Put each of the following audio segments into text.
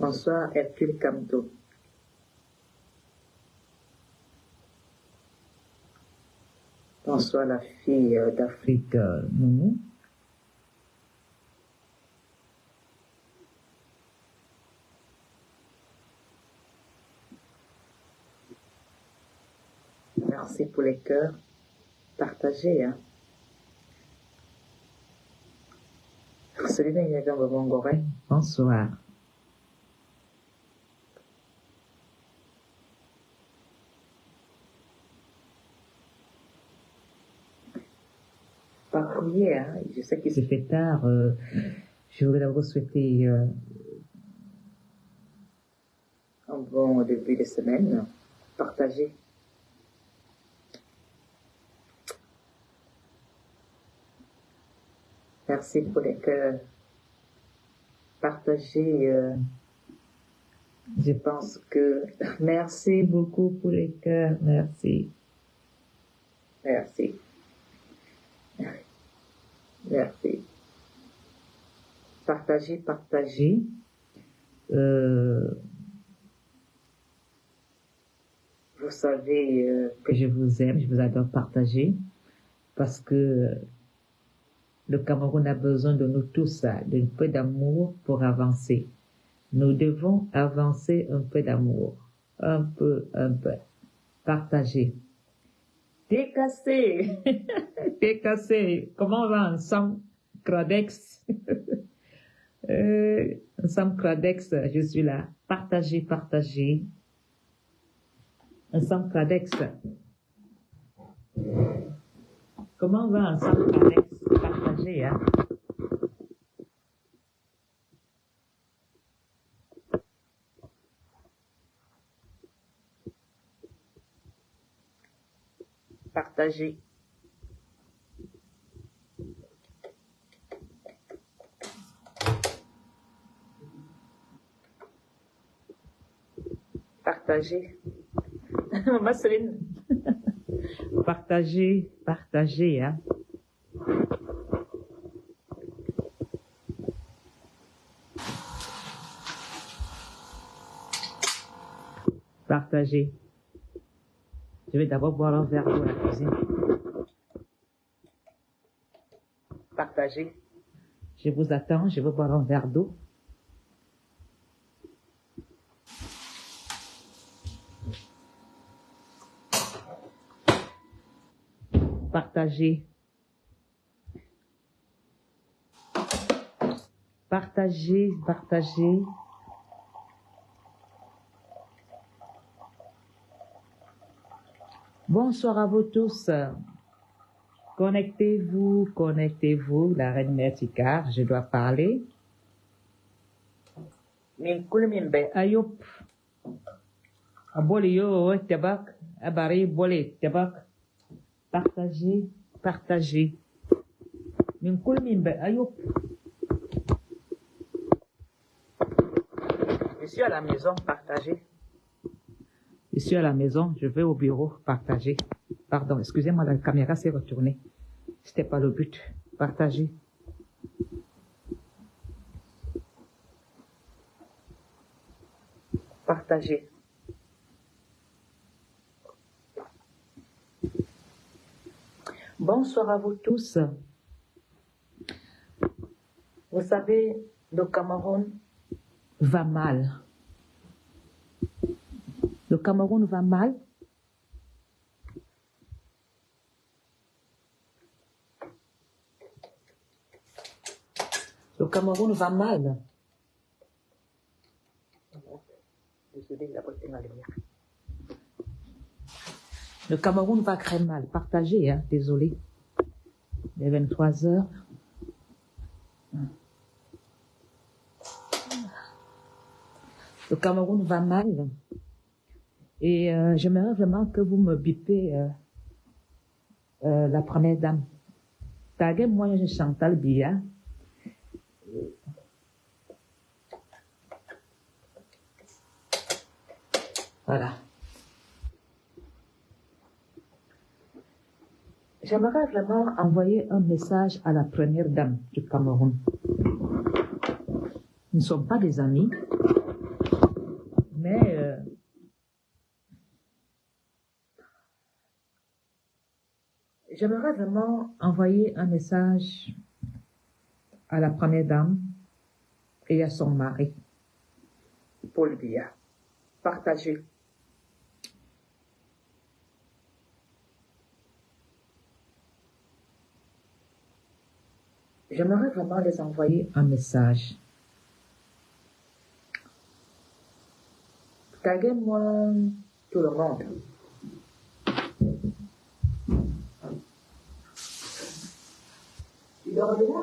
Bonsoir, Hercule Camto. Bonsoir, la fille d'Afrique, Nounou. Merci pour les cœurs partagés. Hein. Celui-là, il y a dans le Mongoré. Bonsoir. Par courrier, hein. Je sais qu'il se fait tard. Je voudrais d'abord souhaiter un bon début de semaine. Partagez. Merci pour les cœurs partagés. Je pense que... Merci beaucoup pour les cœurs. Merci. Merci. Merci. Partagez, partagez. Vous savez que je vous aime, je vous adore partager parce que le Cameroun a besoin de nous tous, d'un peu d'amour pour avancer. Nous devons avancer un peu d'amour. Un peu. Partager. Décassé. Décassé. Comment on va ensemble? Cradex. Ensemble Cradex, je suis là. Partager, partager. Ensemble Cradex. Comment on va ensemble Cradex? Partager, hein? Partager. Partager. Maman Céline. Partager, partager, hein. Partager. Je vais d'abord boire un verre d'eau à la cuisine. Partager. Je vous attends, je veux boire un verre d'eau. Partager. Partager, partager. Bonsoir à vous tous. Connectez-vous, connectez-vous. La reine Mertikar, je dois parler. Minkulmimbe ayup. Aboli yo tabak, abari boli tabak. Partagez, partagez. Minkulmimbe ayup. Je suis à la maison, partagez. Je suis à la maison, je vais au bureau, partager. Pardon, excusez-moi, la caméra s'est retournée. C'était pas le but. Partager. Partager. Bonsoir à vous tous. Vous savez, le Cameroun va mal. Le Cameroun va mal. Le Cameroun va mal. Désolé, il a pas été mal. Le Cameroun va très mal. Partagez, hein, désolé. Il est 23 heures. Le Cameroun va mal. Et j'aimerais vraiment que vous me bipez la première dame. Taguez moi, je Chantal Biya. Voilà. J'aimerais vraiment envoyer un message à la première dame du Cameroun. Nous ne sommes pas des amis. J'aimerais vraiment envoyer un message à la première dame et à son mari, Paul Biya. Partagez. J'aimerais vraiment les envoyer un message. Taguez-moi tout le monde. Il dort déjà?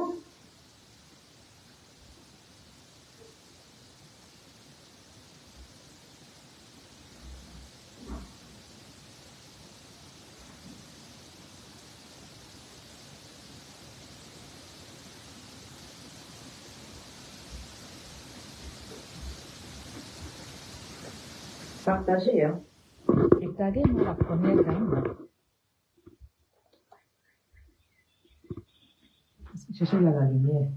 Partagez, hein. Et taguez-moi la première dame. Cherchez là la lumière.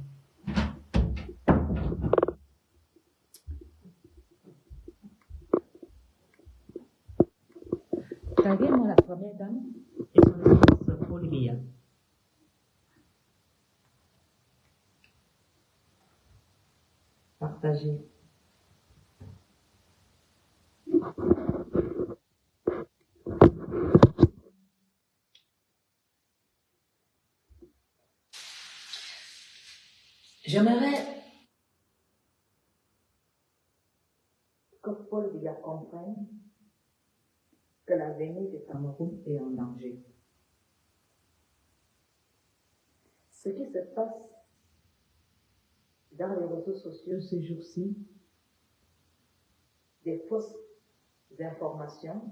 Taguez-moi la première dame et son épouse Paul Biya. Partagez. J'aimerais que Paul Biya comprenne que l'avenir du Cameroun est en danger. Ce qui se passe dans les réseaux sociaux ces jours-ci, des fausses informations,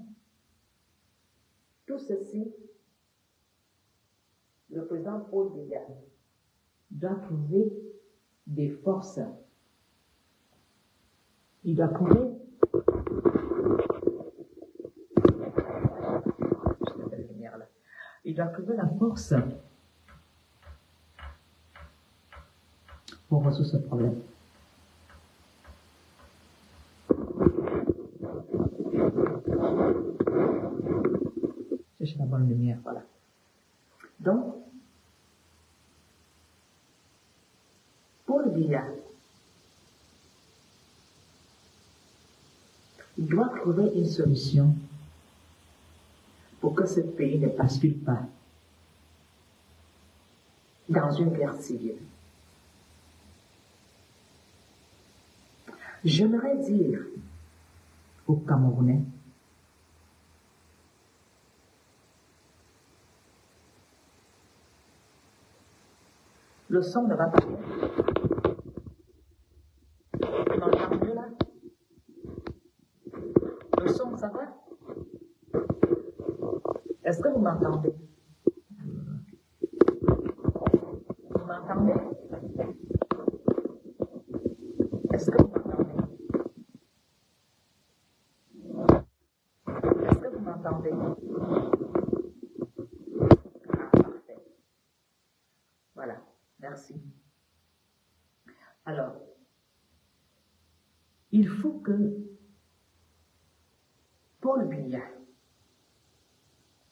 tout ceci, le président Paul Biya doit trouver des forces. Il doit trouver la force pour résoudre ce problème. Cherchez la bonne lumière, voilà. Donc, Paul Biya, il doit trouver une solution pour que ce pays ne bascule pas dans une guerre civile. J'aimerais dire aux Camerounais le son ne va pas bien. Vous m'entendez là? Le son, ça va? Est-ce que vous m'entendez? Vous m'entendez? Est-ce que vous m'entendez? Est-ce que vous m'entendez? Ah, parfait. Voilà, merci. Alors, il faut que Paul Biya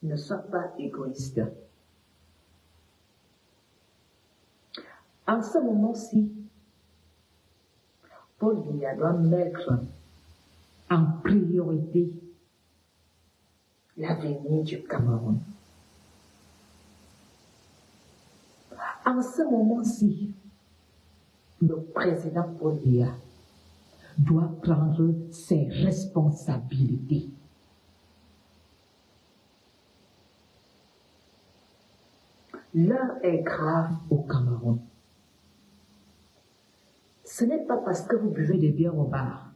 ne soit pas égoïste. En ce moment-ci, Paul Biya doit mettre en priorité l'avenir du Cameroun. En ce moment-ci, le président Paul Biya doit prendre ses responsabilités. L'heure est grave au Cameroun. Ce n'est pas parce que vous buvez des bières au bar.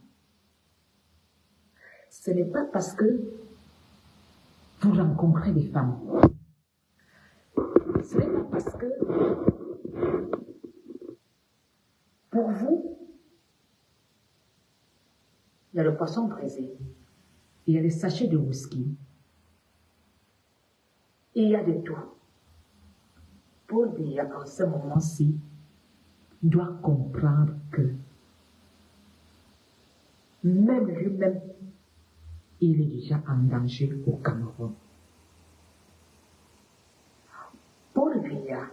Ce n'est pas parce que vous rencontrez des femmes. Ce n'est pas parce que pour vous, il y a le poisson braisé, il y a les sachets de whisky, il y a de tout. Paul Biya, en ce moment-ci, doit comprendre que même lui-même, il est déjà en danger au Cameroun. Biya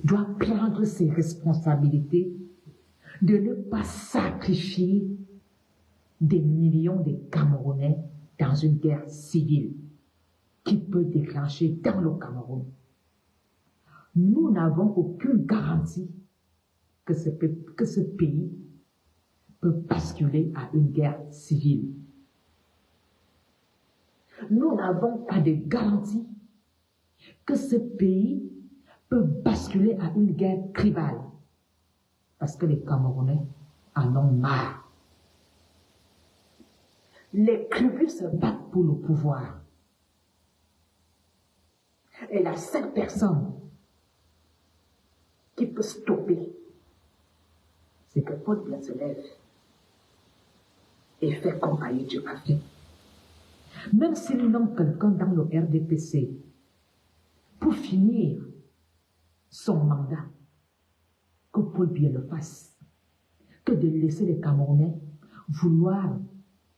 doit prendre ses responsabilités de ne pas sacrifier des millions de Camerounais dans une guerre civile qui peut déclencher dans le Cameroun. Nous n'avons aucune garantie que ce pays peut basculer à une guerre civile. Nous n'avons pas de garantie que ce pays peut basculer à une guerre tribale parce que les Camerounais en ont marre. Les tribus se battent pour le pouvoir. Et la seule personne qui peut stopper, c'est que Paul Biya se lève et fait comme Ahidjo a fait. Même si nous nommons quelqu'un dans le RDPC pour finir son mandat, que Paul Biya le fasse, que de laisser les Camerounais vouloir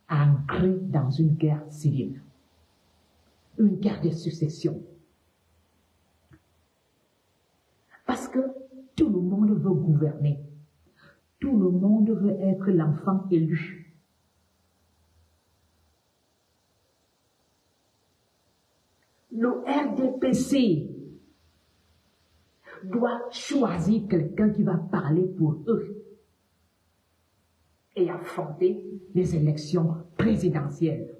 ancrer dans une guerre civile, une guerre de succession. Parce que tout le monde veut gouverner, tout le monde veut être l'enfant élu. Le RDPC doit choisir quelqu'un qui va parler pour eux et affronter les élections présidentielles.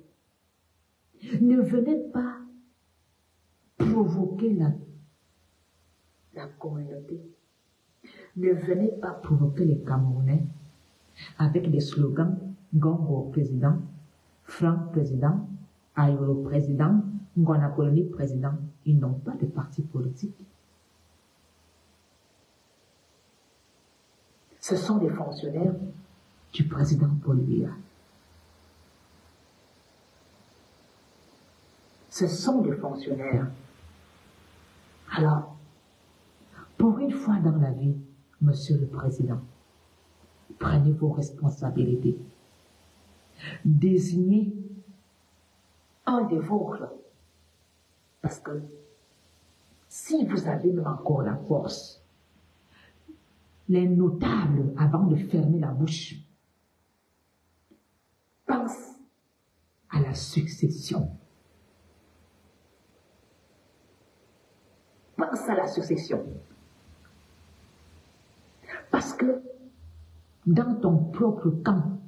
Ne venez pas provoquer la communauté. Ne venez pas provoquer les Camerounais avec des slogans Gongo président, Franck président, Ayolo président, Ngwanapoloni président. Ils n'ont pas de parti politique. Ce sont des fonctionnaires du président Paul Biya. Ce sont des fonctionnaires. Alors, pour une fois dans la vie, Monsieur le Président, prenez vos responsabilités. Désignez un des vôtres. Parce que si vous avez même encore la force, les notables, avant de fermer la bouche, pensent à la succession. Pense à la succession. Parce que dans ton propre camp,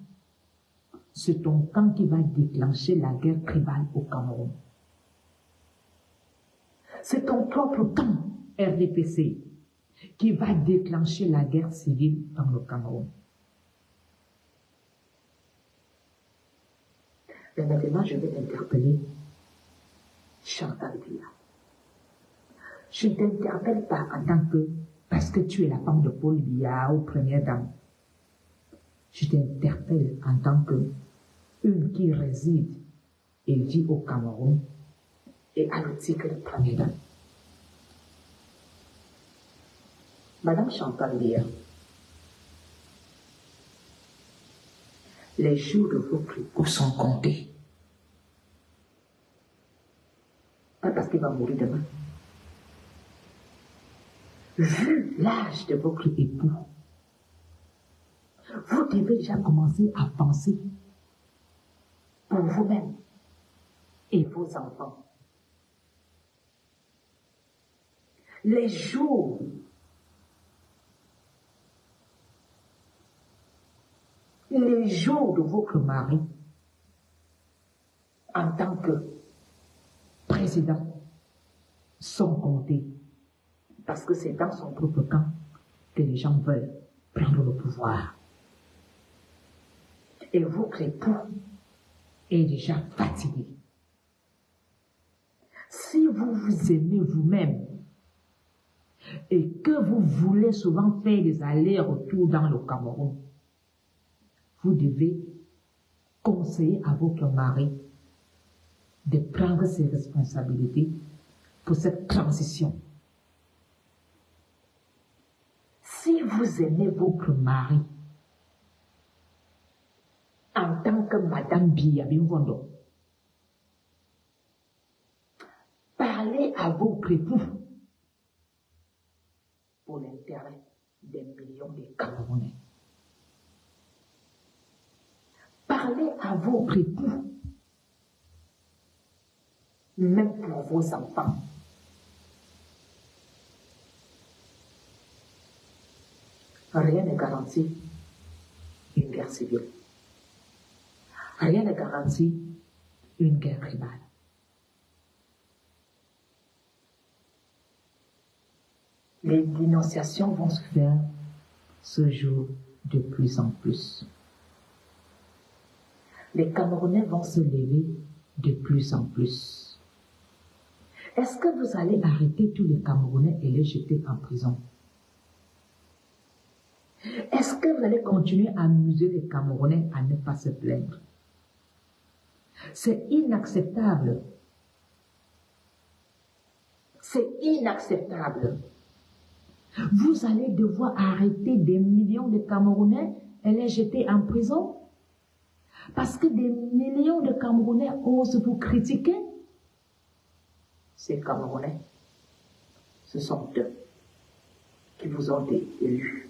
c'est ton camp qui va déclencher la guerre tribale au Cameroun. C'est ton propre camp, RDPC, qui va déclencher la guerre civile dans le Cameroun. Mais maintenant, je vais interpeller Chantal Biya. Je ne t'interpelle pas en tant que, parce que tu es la femme de Paul Biya ou première dame. Je t'interpelle en tant que une qui réside et vit au Cameroun et a le titre de première dame. Madame Chantal Biya, les jours de votre époux sont comptés. Pas parce qu'il va mourir demain. Vu l'âge de votre époux, vous devez déjà commencer à penser pour vous-même et vos enfants. Les jours de votre mari en tant que président sont comptés. Parce que c'est dans son propre camp que les gens veulent prendre le pouvoir. Et votre époux est déjà fatigué. Si vous vous aimez vous-même et que vous voulez souvent faire des allers-retours dans le Cameroun, vous devez conseiller à votre mari de prendre ses responsabilités pour cette transition. Si vous aimez votre mari en tant que Madame Biya Bimvondo, parlez à votre époux pour l'intérêt des millions de Camerounais. Parlez à votre époux, même pour vos enfants. Rien ne garantit une guerre civile. Rien ne garantit une guerre tribale. Les dénonciations vont se faire ce jour de plus en plus. Les Camerounais vont se lever de plus en plus. Est-ce que vous allez arrêter tous les Camerounais et les jeter en prison? Est-ce que vous allez continuer à amuser les Camerounais à ne pas se plaindre? C'est inacceptable. C'est inacceptable. Vous allez devoir arrêter des millions de Camerounais et les jeter en prison parce que des millions de Camerounais osent vous critiquer. Ces Camerounais, ce sont eux qui vous ont élus.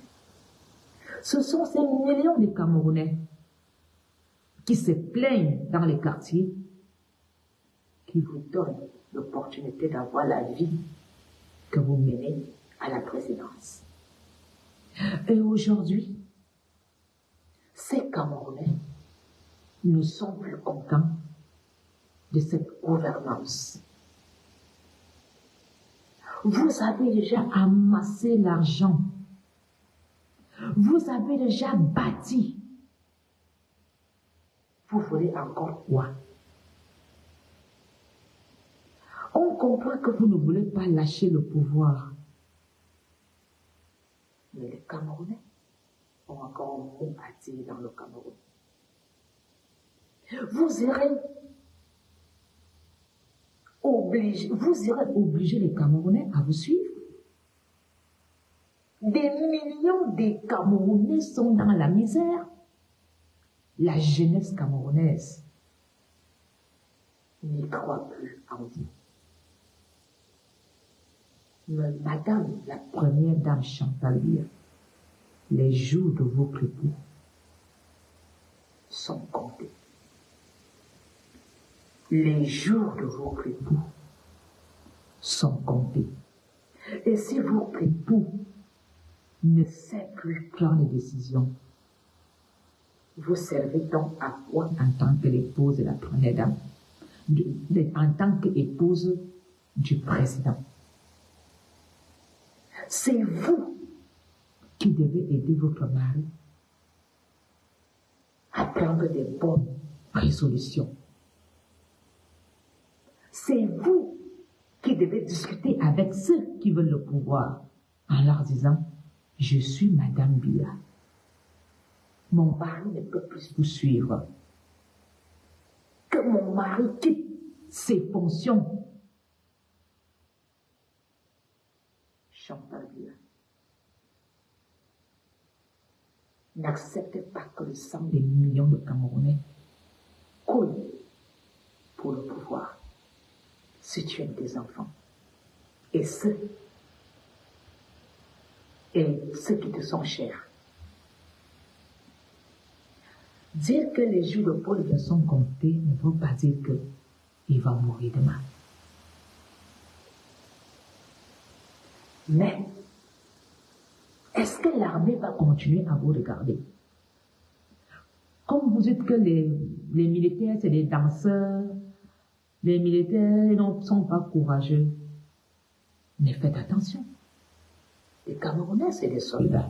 Ce sont ces millions de Camerounais qui se plaignent dans les quartiers, qui vous donnent l'opportunité d'avoir la vie que vous menez à la présidence. Et aujourd'hui, ces Camerounais ne sont plus contents de cette gouvernance. Vous avez déjà amassé l'argent. Vous avez déjà bâti. Vous voulez encore quoi? On comprend que vous ne voulez pas lâcher le pouvoir. Mais les Camerounais ont encore un mot à dire dans le Cameroun. Vous irez obliger les Camerounais à vous suivre. Des millions de Camerounais sont dans la misère. La jeunesse camerounaise n'y croit plus en vous. Mais Madame la première dame Chantal Biya, les jours de votre époux sont comptés. Les jours de votre époux sont comptés. Et si votre époux ne sait plus prendre des décisions, vous servez donc à quoi en tant que l'épouse de la première dame, en tant qu'épouse du président? C'est vous qui devez aider votre mari à prendre des bonnes résolutions. C'est vous qui devez discuter avec ceux qui veulent le pouvoir en leur disant « Je suis Madame Biya. Mon mari ne peut plus vous suivre. Que mon mari quitte ses fonctions. » Chantal Biya, n'acceptez pas que le sang des millions de Camerounais coule pour le pouvoir. Si tu aimes tes enfants et ceux qui te sont chers. Dire que les jours de Paul Biya sont comptés ne veut pas dire qu'il va mourir demain. Mais, est-ce que l'armée va continuer à vous regarder? Comme vous dites que les militaires, c'est des danseurs, les militaires ne sont pas courageux. Mais faites attention. Les Camerounais, c'est des soldats.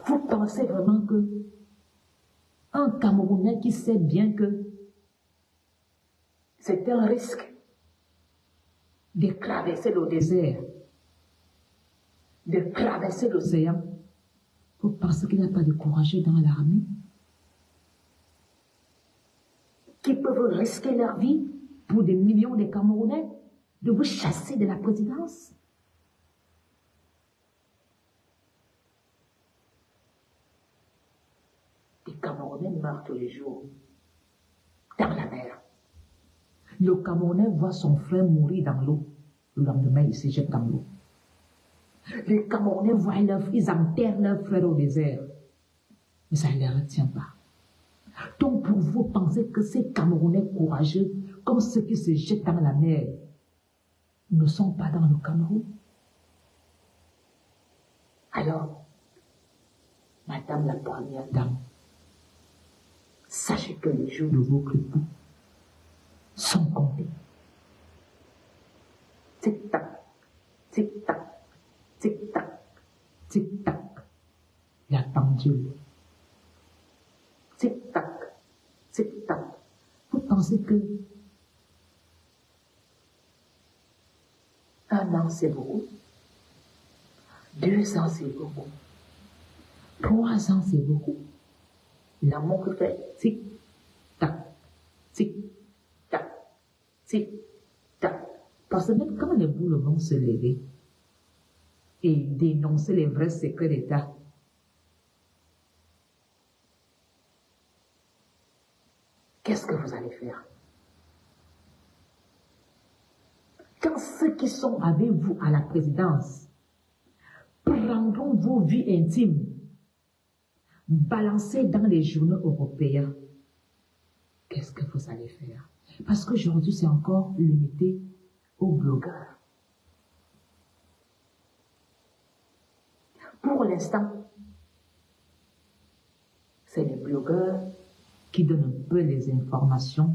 Vous pensez vraiment que un Camerounais qui sait bien que c'est un risque de traverser le désert, de traverser l'océan, vous pensez qu'il n'y a pas de courageux dans l'armée qui peuvent risquer leur vie pour des millions de Camerounais de vous chasser de la présidence? Les Camerounais meurent tous les jours dans la mer. Le Camerounais voit son frère mourir dans l'eau. Le lendemain, il se jette dans l'eau. Les Camerounais voient ils enterrent leurs frères au désert. Mais ça ne les retient pas. Donc pour vous, pensez que ces Camerounais courageux, comme ceux qui se jettent dans la mer, ne sont pas dans le Cameroun? Alors, Madame la Première Dame, sachez que les jours de votre époux sont comptés. Tic-tac, tic-tac, tic-tac, tic-tac, la pendule. Tic-tac, tic-tac. Vous pensez que 1 an c'est beaucoup, 2 ans c'est beaucoup, 3 ans c'est beaucoup. L'amour que fait tic-tac, tic-tac, tic-tac. Parce que même quand les boules vont se lever et dénoncer les vrais secrets d'État, qu'est-ce que vous allez faire? Quand ceux qui sont avec vous à la présidence prendront vos vies intimes, balancées dans les journaux européens, qu'est-ce que vous allez faire? Parce qu'aujourd'hui, c'est encore limité aux blogueurs. Pour l'instant, c'est les blogueurs qui donnent un peu les informations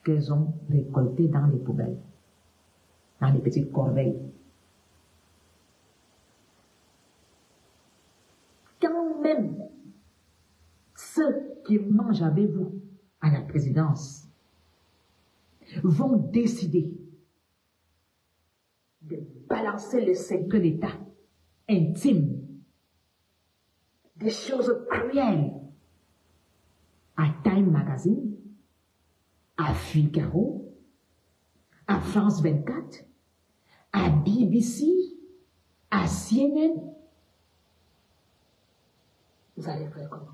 qu'elles ont récoltées dans les poubelles, dans les petites corbeilles. Quand même ceux qui mangent avec vous à la présidence vont décider de balancer le secret d'État intime, des choses cruelles à Time Magazine, à Figaro, à France 24, à BBC, à CNN. Vous allez faire comment?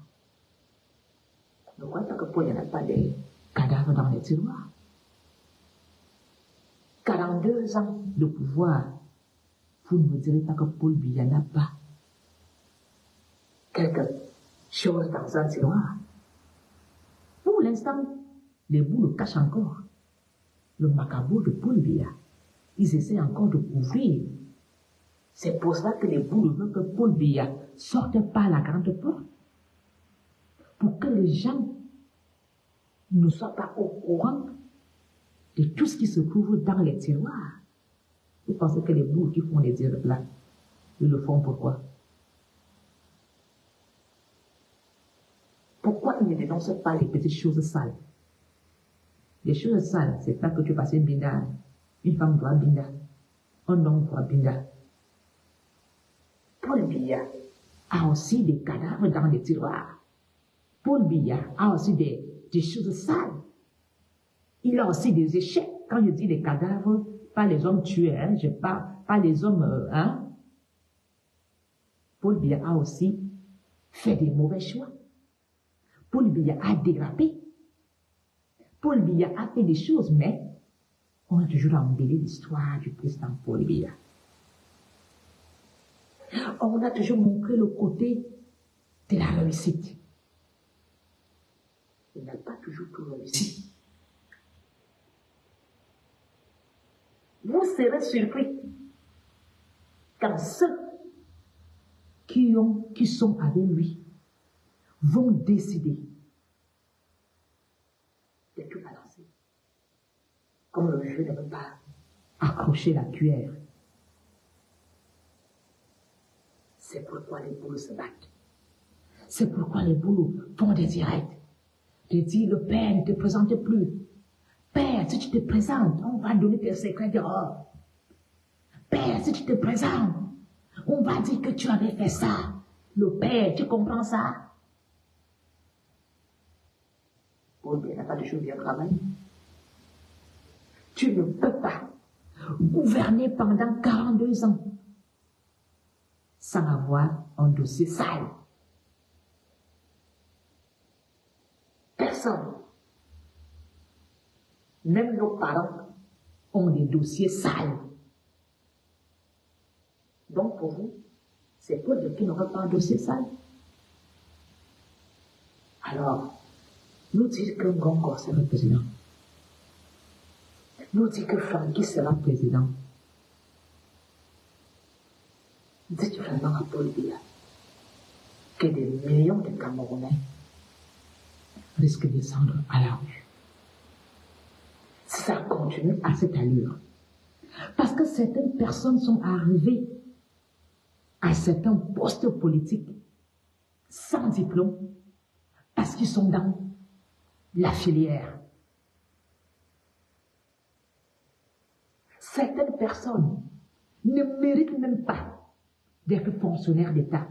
Ne croyez pas que pour il n'y en a pas des cadavres dans les tiroirs. 42 ans de pouvoir, vous ne me direz pas que Paul Biya n'a pas quelque chose dans un tiroir. Pour l'instant, les bouts le cachent encore. Le macabre de Paul Biya, ils essaient encore de couvrir. C'est pour cela que les bouts veulent que Paul Biya sorte par la grande porte. Pour que les gens ne soient pas au courant de tout ce qui se trouve dans les tiroirs. Vous pensez que les boules qui font les directs là, ils le font pourquoi? Pourquoi ils ne dénoncent pas les petites choses sales? Les choses sales, c'est pas que tu passes une binda. Une femme doit binda. Un homme doit binda. Paul Biya a aussi des cadavres dans les tiroirs. Paul Biya a aussi des choses sales. Il a aussi des échecs. Quand je dis des cadavres, pas les hommes tués, hein, je parle pas les hommes, hein. Paul Biya a aussi fait des mauvais choix. Paul Biya a dérapé. Paul Biya a fait des choses, mais on a toujours embelli l'histoire du président Paul Biya. On a toujours montré le côté de la réussite. Il n'a pas toujours tout réussi. Vous serez surpris quand ceux qui sont avec lui vont décider de tout balancer. Comme le jeu ne peut pas accrocher la cuillère. C'est pourquoi les boules se battent. C'est pourquoi les boules font des directs. De dire, le père ne te présente plus. Père, si tu te présentes, on va donner tes secrets dehors. Père, si tu te présentes, on va dire que tu avais fait ça. Le père, tu comprends ça? Paul Biya n'a pas toujours bien travaillé. Tu ne peux pas gouverner pendant 42 ans sans avoir un dossier sale. Personne, même nos parents, ont des dossiers sales. Donc pour vous, c'est pour dire qu'il n'aura pas un dossier sale. Alors, nous disons que Ngongo sera président. Nous disons que Francky sera président. Dites vraiment à Paul Biya que des millions de Camerounais risquent de descendre à la rue. Si ça continue à cette allure. Parce que certaines personnes sont arrivées à certains postes politiques sans diplôme parce qu'ils sont dans la filière. Certaines personnes ne méritent même pas d'être fonctionnaires d'État.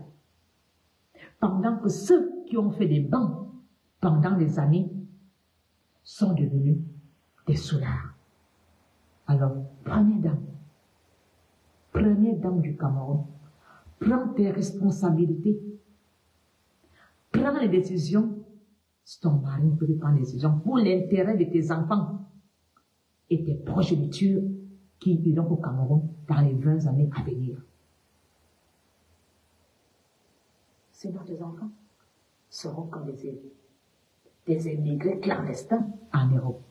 Pendant que ceux qui ont fait des bancs pendant des années sont devenus des soulards. Alors, première dame du Cameroun, prends tes responsabilités, prends les décisions. Si ton mari ne peut prendre des décisions pour l'intérêt de tes enfants et tes progénitures qui iront au Cameroun dans les 20 années à venir. Sinon, tes enfants seront comme des émigrés clandestins en Europe.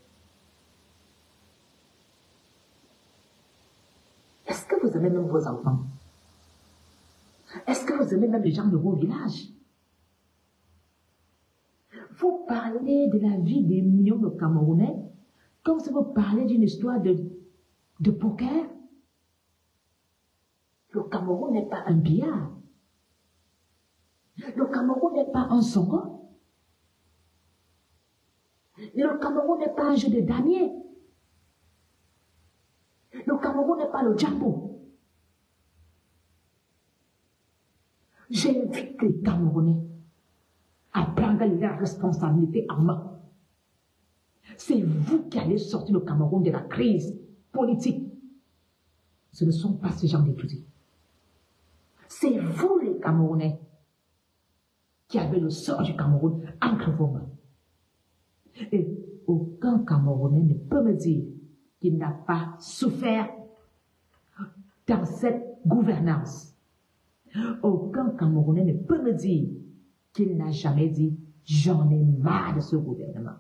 Est-ce que vous aimez même vos enfants? Est-ce que vous aimez même les gens de vos villages? Vous parlez de la vie des millions de Camerounais comme si vous parlez d'une histoire de poker. Le Cameroun n'est pas un billard. Le Cameroun n'est pas un songo. Le Cameroun n'est pas un jeu de damier. Le Cameroun n'est pas le Djambo. J'invite les Camerounais à prendre leurs responsabilités en main. C'est vous qui allez sortir le Cameroun de la crise politique. Ce ne sont pas ces gens d'étudier. C'est vous les Camerounais qui avez le sort du Cameroun entre vos mains. Et aucun Camerounais ne peut me dire qu'il n'a pas souffert dans cette gouvernance. Aucun Camerounais ne peut me dire qu'il n'a jamais dit « j'en ai marre de ce gouvernement ».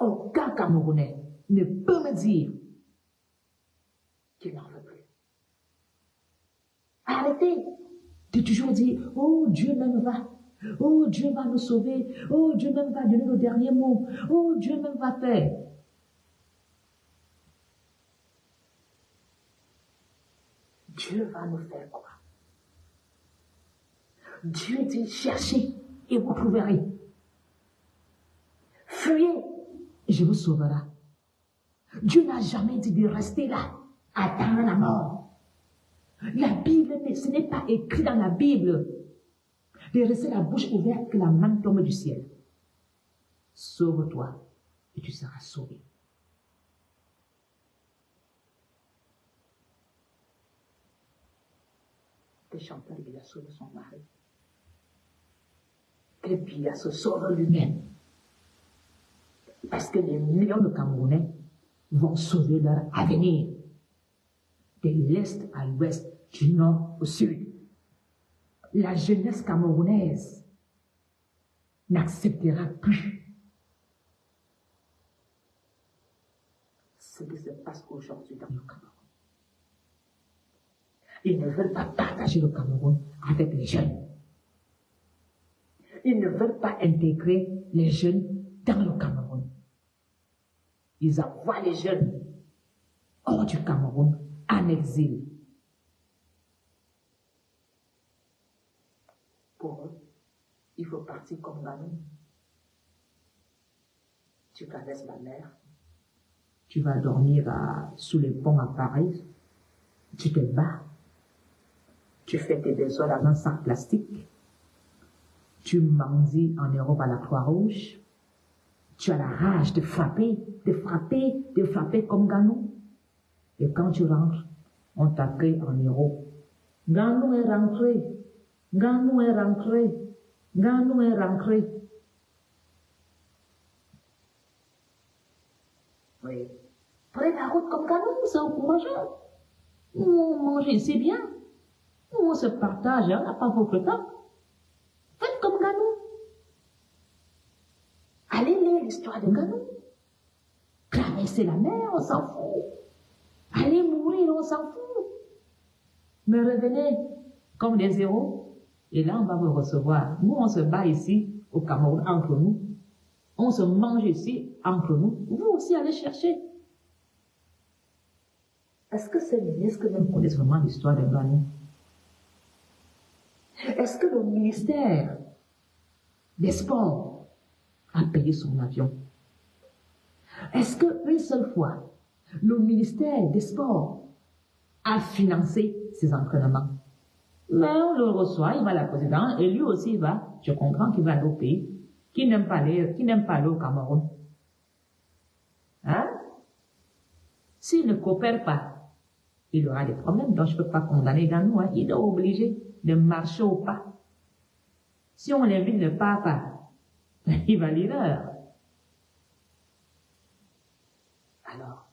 Aucun Camerounais ne peut me dire qu'il n'en veut plus. Arrêtez de toujours dire « oh, Dieu même va ». Oh, Dieu va nous sauver. Oh, Dieu même va donner le dernier mot. Oh, Dieu même va faire. Dieu va nous faire quoi? Dieu dit, cherchez et vous trouverez. Fuyez et je vous sauverai. Dieu n'a jamais dit de rester là, attendre la mort. La Bible, ce n'est pas écrit dans la Bible de rester la bouche ouverte que la main tombe du ciel. Sauve-toi et tu seras sauvé. Que Chantal Biya sauve son mari. Que Biya se sauve lui-même. Parce que les millions de Camerounais vont sauver leur avenir. De l'est à l'ouest, du nord au sud. La jeunesse camerounaise n'acceptera plus ce qui se passe aujourd'hui dans le Cameroun. Ils ne veulent pas partager le Cameroun avec les jeunes. Ils ne veulent pas intégrer les jeunes dans le Cameroun. Ils envoient les jeunes hors du Cameroun, en exil. Pour eux, il faut partir comme Ganou. Tu traverses la mer, tu vas dormir sous les ponts à Paris, tu te bats, tu fais tes besoins dans un sac plastique, tu mendies en Europe à la Croix-Rouge, tu as la rage de frapper comme Ganou. Et quand tu rentres, on t'accueille en Europe. Ganou est rentré, Ganou est rentré, Ganou est rentré. Oui. Prenez la route comme Ganou, c'est encourageant. Nous, on mange ici bien. Nous, on se partage, on n'a pas votre temps. Faites comme Ganou. Allez lire l'histoire de Ganou. Traverser la mer, on s'en fout. Allez mourir, on s'en fout. Mais revenez comme des héros. Et là, on va vous recevoir. Nous, on se bat ici, au Cameroun, entre nous. On se mange ici, entre nous. Vous aussi, allez chercher. Est-ce que ces ministres même connaissent vraiment l'histoire de Ganou? Est-ce que le ministère des Sports a payé son avion? Est-ce qu'une seule fois, le ministère des Sports a financé ses entraînements? Mais on le reçoit, il va à la présidence, et lui aussi il va, je comprends qu'il va aller au pays, qui n'aime pas aller au Cameroun. Hein? S'il ne coopère pas, il aura des problèmes, donc je ne peux pas condamner Ganou, hein. Il est obligé de marcher au pas. Si on l'invite ne part pas, il va l'erreur. Alors,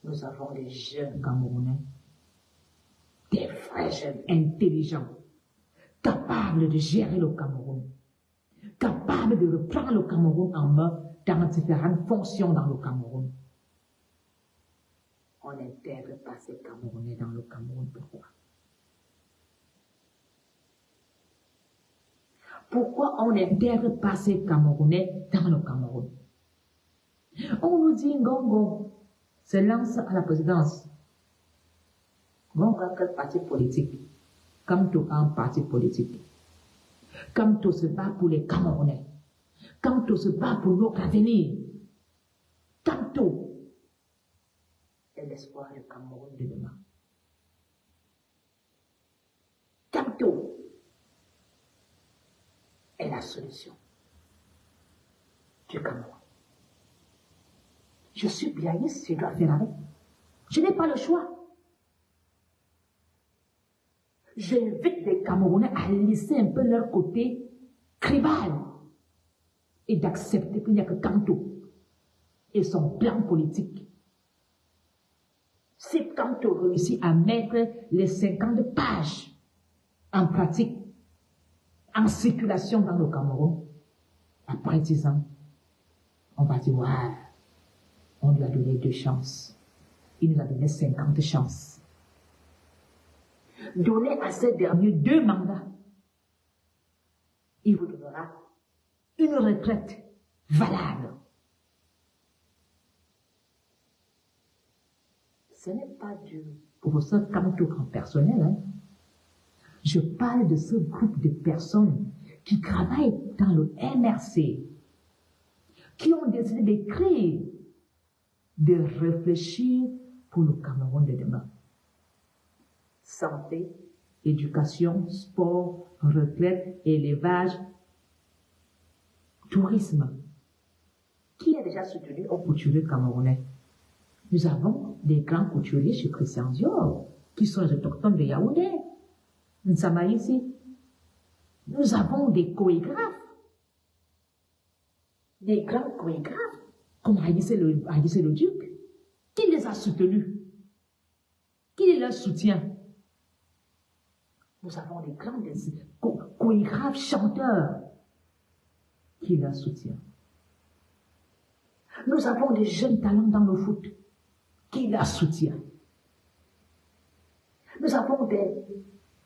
nous avons des jeunes Camerounais, des vrais jeunes intelligents, capables de gérer le Cameroun, capables de reprendre le Cameroun en main dans différentes fonctions dans le Cameroun. On n'intègre pas ces Camerounais dans le Cameroun. Pourquoi? Pourquoi on n'intègre pas ces Camerounais dans le Cameroun? On nous dit Ngongo se lance à la présidence. Ngongo a quel parti politique? Kamto a un parti politique. Kamto se bat pour les Camerounais. Kamto se bat pour notre avenir. Kamto est l'espoir du Cameroun de demain. Kamto est la solution du Cameroun. Je suis biaïste, je dois faire avec. Je n'ai pas le choix. J'invite les Camerounais à laisser un peu leur côté tribal et d'accepter qu'il n'y a que Kamto et son plan politique. Si Kamto réussit à mettre les 50 pages en pratique, en circulation dans le Cameroun, après 10 ans, on va dire, ouais, on lui a donné 2 chances. Il nous a donné 50 chances. Donnez à ces derniers 2 mandats. Il vous donnera une retraite valable. Ce n'est pas du professeur Kamto en personnel, hein. Je parle de ce groupe de personnes qui travaillent dans le MRC, qui ont décidé d'écrire, de réfléchir pour le Cameroun de demain. Santé, éducation, sport, retraite, élevage, tourisme. Qui a déjà soutenu un couturier camerounais? Nous avons des grands couturiers chez Christian Dior, qui sont les autochtones de Yaoundé. Nous avons des chorégraphes, des grands chorégraphes, comme Haïdissé le Duc. Qui les a soutenus? Qui est leur soutien? Nous avons des grands chorégraphes, chanteurs. Qui leur soutient? Nous avons des jeunes talents dans le foot. Qui leur soutient? Nous avons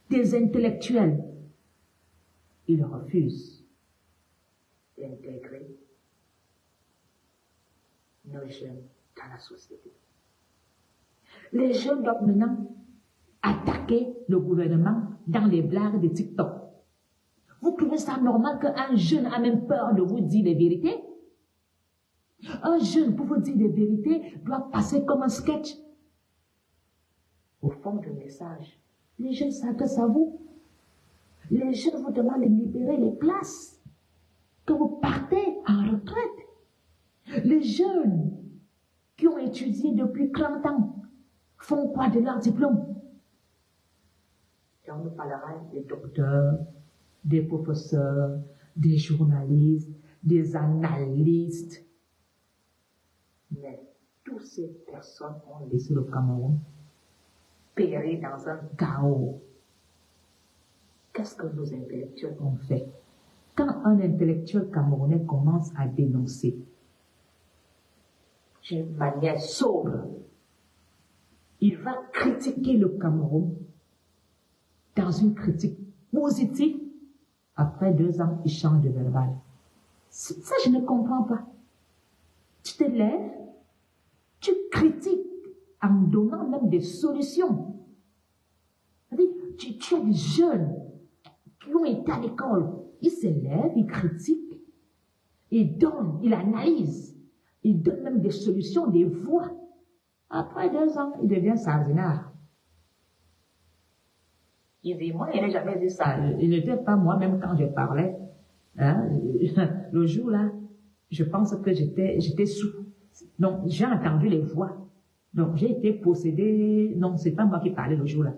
des intellectuels. Ils refusent d'intégrer nos jeunes dans la société. Les jeunes doivent maintenant attaquer le gouvernement dans les blagues de TikTok. Vous trouvez ça normal qu'un jeune a même peur de vous dire les vérités? Un jeune, pour vous dire des vérités, doit passer comme un sketch. Au fond du message, les jeunes s'adressent à vous. Les jeunes vous demandent de libérer les places, que vous partez en retraite. Les jeunes qui ont étudié depuis 30 ans font quoi de leur diplôme? Et on nous parlera des docteurs, des professeurs, des journalistes, des analystes. Mais toutes ces personnes ont laissé le Cameroun périr dans un chaos. Qu'est-ce que nos intellectuels ont fait? Quand un intellectuel camerounais commence à dénoncer d'une manière sobre, il va critiquer le Cameroun dans une critique positive. Après 2 ans, il change de verbal. Ça, je ne comprends pas. Tu te lèves, tu critiques en donnant même des solutions. Tu as des jeunes qui ont été à l'école. Ils se lèvent, ils critiquent, ils donnent, ils analysent, ils donnent même des solutions, des voies. Après 2 ans, il devient sardinard. Il dit, moi, il n'a jamais dit ça. Il n'était pas moi-même quand je parlais. Hein? Le jour-là, je pense que j'étais sous. Donc, j'ai entendu les voix. Donc, j'ai été possédé. Non, c'est pas moi qui parlais le jour-là.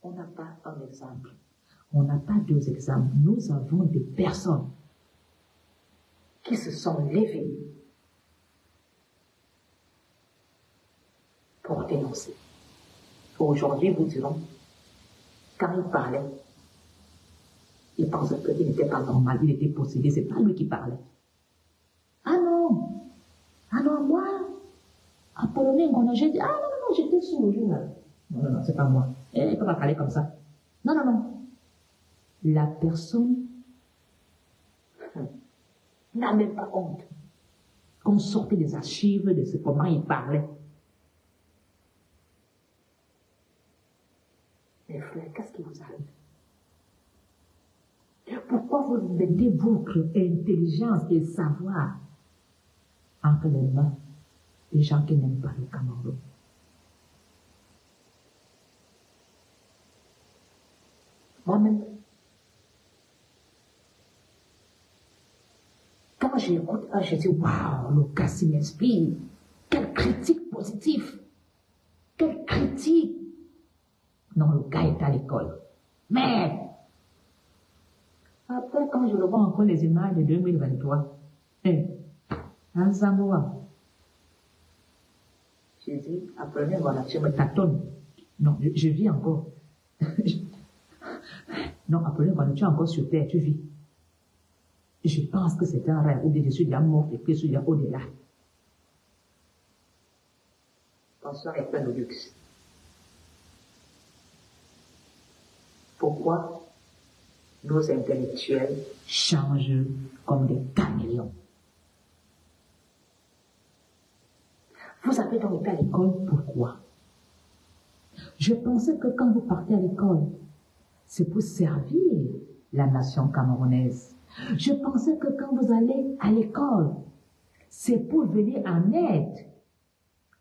On n'a pas un exemple. On n'a pas 2 exemples. Nous avons des personnes qui se sont levées pour dénoncer. Aujourd'hui, vous diront, quand il parlait, il pensait qu'il n'était pas normal, il était possédé, c'est pas lui qui parlait. Ah non, moi, Apollonien, j'ai dit, ah non, j'étais sous le jour là. Non, c'est pas moi. Il ne peut pas parler comme ça. Non. La personne n'a même pas honte qu'on sortait des archives de ce comment il parlait. Mes frères, qu'est-ce qui vous arrive? Pourquoi vous mettez votre intelligence et savoir entre les mains des gens qui n'aiment pas le Cameroun? Moi-même, quand j'écoute je dis, waouh, le cas s'y m'inspire. Quelle critique positive. Quelle critique. Non, le gars est à l'école. Mais, après, quand je revois encore les images de 2023, en Samoa, je dis, apprenez, voilà, je me tâtonne. Non, je vis encore. Non, apprenez, voilà, tu es encore sur terre, tu vis. Je pense que c'est un rêve, ou bien je suis déjà mort et que je suis déjà au-delà. Bonsoir est plein de luxe. Pourquoi nos intellectuels changent comme des caméléons? Vous avez donc été à l'école, pourquoi? Je pensais que quand vous partez à l'école, c'est pour servir la nation camerounaise. Je pensais que quand vous allez à l'école, c'est pour venir en aide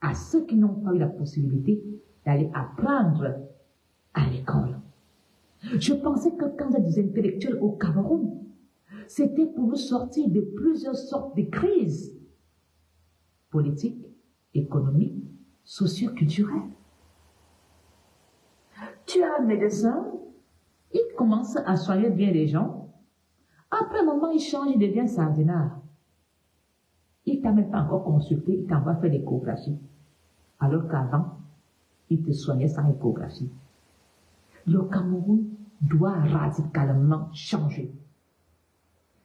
à ceux qui n'ont pas eu la possibilité d'aller apprendre à l'école. Je pensais que quand vous êtes des intellectuels au Cameroun, c'était pour vous sortir de plusieurs sortes de crises politiques, économiques, socio-culturelles. Tu as un médecin, il commence à soigner bien les gens. Après un moment, il change, il devient sardinard. Il ne t'a même pas encore consulté, il t'envoie faire l'échographie. Alors qu'avant, il te soignait sans échographie. Le Cameroun doit radicalement changer.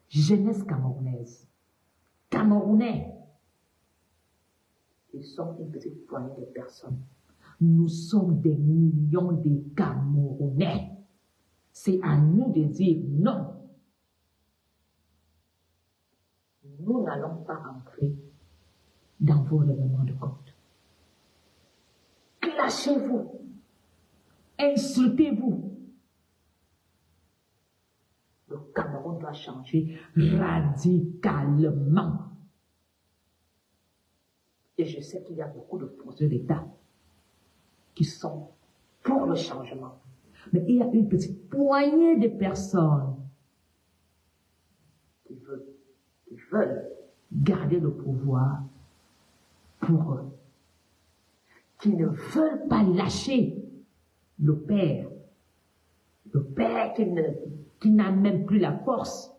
Jeunesse camerounaise, Camerounais, ils sont une petite poignée de personnes. Nous sommes des millions de Camerounais. C'est à nous de dire non. Nous n'allons pas entrer dans vos règlements de compte. Clashez-vous. Insultez-vous. Le Cameroun doit changer radicalement. Et je sais qu'il y a beaucoup de forces d'État qui sont pour le changement. Mais il y a une petite poignée de personnes qui veulent garder le pouvoir pour eux, qui ne veulent pas lâcher le père qui n'a même plus la force.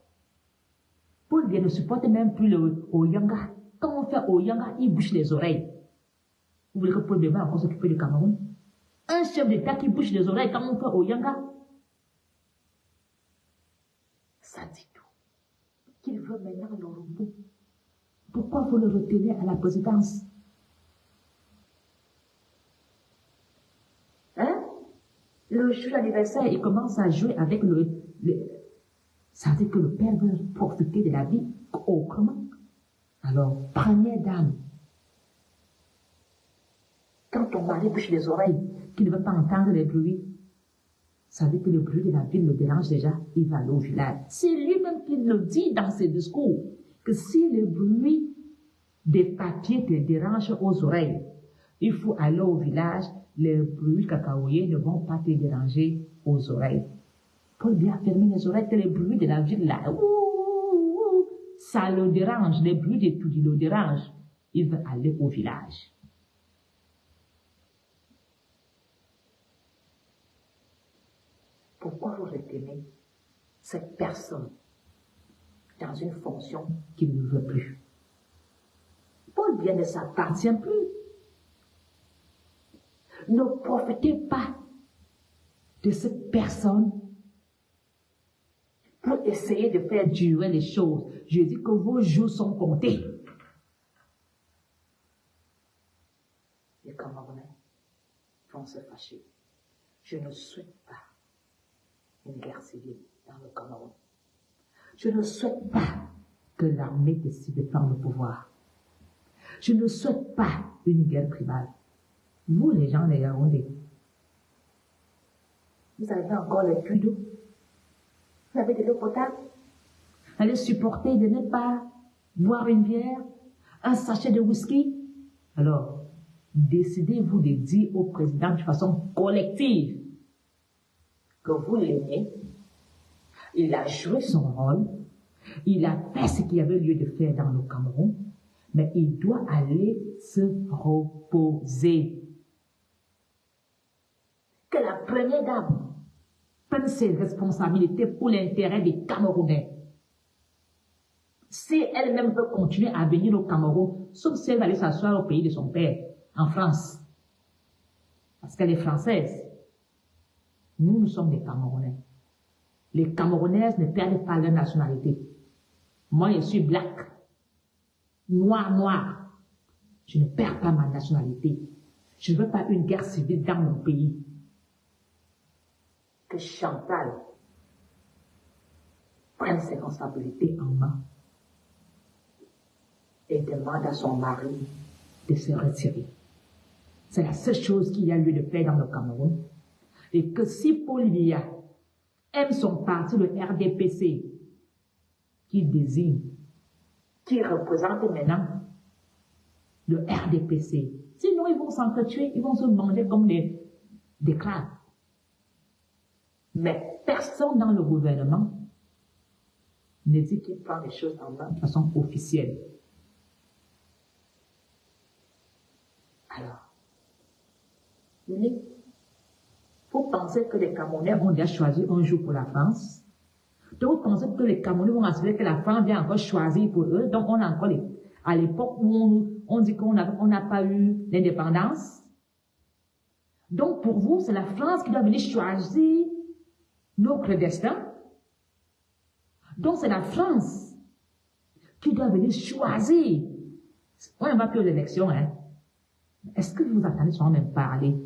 Paul ne supporte même plus le Oyanga. Quand on fait Oyanga, il bouche les oreilles. Vous voulez que Paul Biya encore s'occuper du Cameroun? Un chef d'État qui bouche les oreilles comme on fait au Yanga. Ça dit tout. Qu'il veut maintenant le repos. Pourquoi vous le retenez à la présidence? Hein? Le jour d'anniversaire, il commence à jouer avec ça veut dire que le père veut profiter de la vie autrement. Alors, première dame, quand ton mari bouche les oreilles, qu'il ne veut pas entendre les bruits, ça veut dire que le bruit de la ville le dérange déjà, il va aller au village. C'est lui-même qui le dit dans ses discours, que si le bruit des papiers te dérange aux oreilles, il faut aller au village, les bruits cacaoyers ne vont pas te déranger aux oreilles. Paul Biya fermer les oreilles, que les bruits de la ville là, ça le dérange, les bruits de tout le dérange. Il veut aller au village. Pourquoi vous retenez cette personne dans une fonction qu'il ne veut plus? Paul Biya ne s'appartient plus. Ne profitez pas de cette personne pour essayer de faire durer les choses. Je dis que vos jours sont comptés. Les Camerounais vont se fâcher. Je ne souhaite pas une guerre civile dans le Cameroun. Je ne souhaite pas que l'armée décide de prendre le pouvoir. Je ne souhaite pas une guerre tribale. Vous, les gens des Yaoundé, vous avez encore les puits d'eau. Vous avez de l'eau potable. Allez supporter de ne pas boire une bière, un sachet de whisky. Alors, décidez-vous de dire au président de façon collective que vous l'aimez. Il a joué son rôle. Il a fait ce qu'il y avait lieu de faire dans le Cameroun. Mais il doit aller se reposer. Que la première dame prenne ses responsabilités pour l'intérêt des Camerounais. Si elle-même veut continuer à venir au Cameroun, sauf si elle va aller s'asseoir au pays de son père, en France. Parce qu'elle est française. Nous, nous sommes des Camerounais. Les Camerounaises ne perdent pas leur nationalité. Moi, je suis black. Noir. Je ne perds pas ma nationalité. Je ne veux pas une guerre civile dans mon pays. Que Chantal prenne ses responsabilités en main et demande à son mari de se retirer. C'est la seule chose qu'il y a lieu de faire dans le Cameroun. Et que si Paul Biya aime son parti, le RDPC, qu'il désigne, qui représente maintenant le RDPC, sinon ils vont s'entretuer, ils vont se manger comme des crabes. Mais personne dans le gouvernement ne dit qu'il prend les choses en main de façon officielle. Alors, vous pensez que les Camerounais ont déjà choisi un jour pour la France? Donc, vous pensez que les Camerounais vont assurer que la France vient encore choisir pour eux? Donc, on a encore à l'époque où on dit qu'on n'a pas eu l'indépendance. Donc, pour vous, c'est la France qui doit venir choisir notre destin. Donc, c'est la France qui doit venir choisir. On n'a pas plus aux élections, hein. Est-ce que vous attendez sans même parler?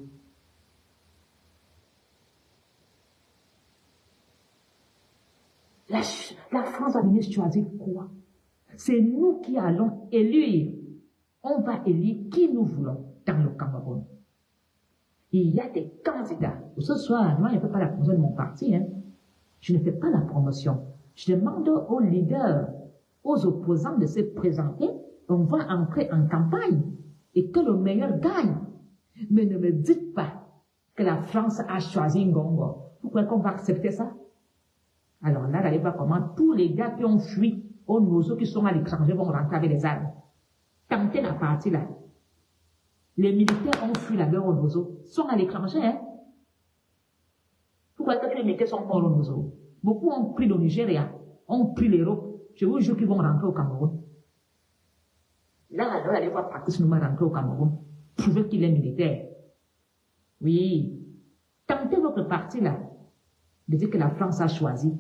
La France va venir choisir quoi? C'est nous qui allons élire. On va élire qui nous voulons dans le Cameroun. Il y a des candidats. Ce soir, moi, je ne fais pas la promotion de mon parti. Hein. Je ne fais pas la promotion. Je demande aux leaders, aux opposants de se présenter. On va entrer en campagne et que le meilleur gagne. Mais ne me dites pas que la France a choisi Ngongo. Vous croyez qu'on va accepter ça? Alors là, allez voir comment tous les gars qui ont fui aux Nozo qui sont à l'étranger vont rentrer avec les armes. Tentez la partie là. Les militaires ont fui la guerre au Nozo, sont à l'étranger. Hein? Pourquoi est-ce que les militaires sont morts au Nozo? Beaucoup ont pris le Nigeria, ont pris l'Europe. Je vous jure qu'ils vont rentrer au Cameroun. Là, alors, allez voir Patrice Lumumba rentrer au Cameroun. prouver qu'il est militaire. Oui. Tentez votre parti là de dire que la France a choisi.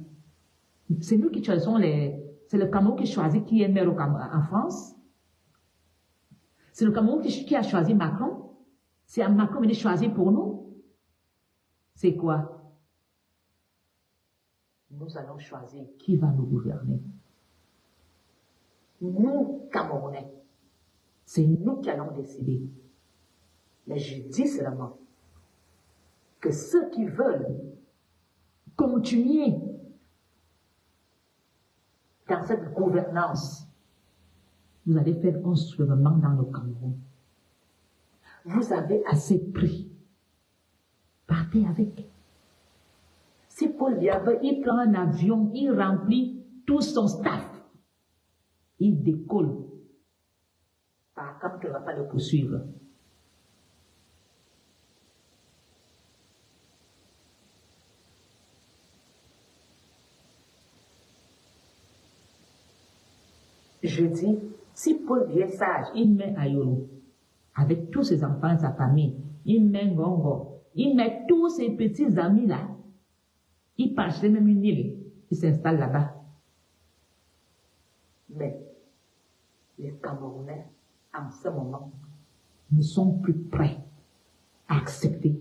C'est nous qui choisissons c'est le Cameroun qui choisit qui est maire en France. C'est le Cameroun qui a choisi Macron. C'est à Macron de choisir pour nous. C'est quoi? Nous allons choisir qui va nous gouverner. Nous, Camerounais, c'est nous qui allons décider. Mais je dis seulement que ceux qui veulent continuer dans cette gouvernance, vous allez faire un soulèvement dans le Cameroun. Vous avez assez pris. Partez avec. Si Paul Biya veut, il prend un avion, il remplit tout son staff. Il décolle. Par contre, il ne va pas le poursuivre. Je dis, si Paul Biya est sage, il met Ayolo, avec tous ses enfants, sa famille, il met Ngongo, il met tous ses petits amis là. Il partage même une île, il s'installe là-bas. Mais les Camerounais, en ce moment, ne sont plus prêts à accepter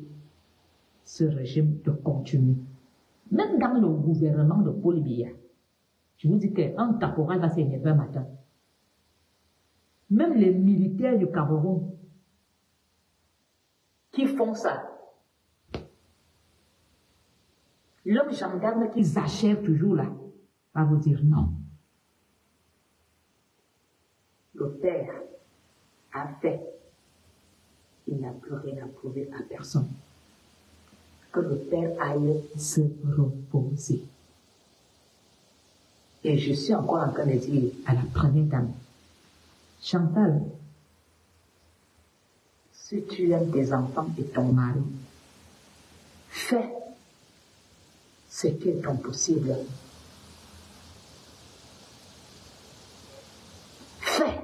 ce régime de continuer. Même dans le gouvernement de Paul Biya, je vous dis qu'un caporal va s'énerver un matin. Même les militaires du Cameroun qui font ça, l'homme gendarme qui s'achève toujours là, va vous dire non. Le père a fait. Il n'a plus rien à prouver à personne. Que le père aille se reposer. Et je suis encore en train de dire à la première dame, Chantal, si tu aimes tes enfants et ton mari, fais ce qui est ton possible. Fais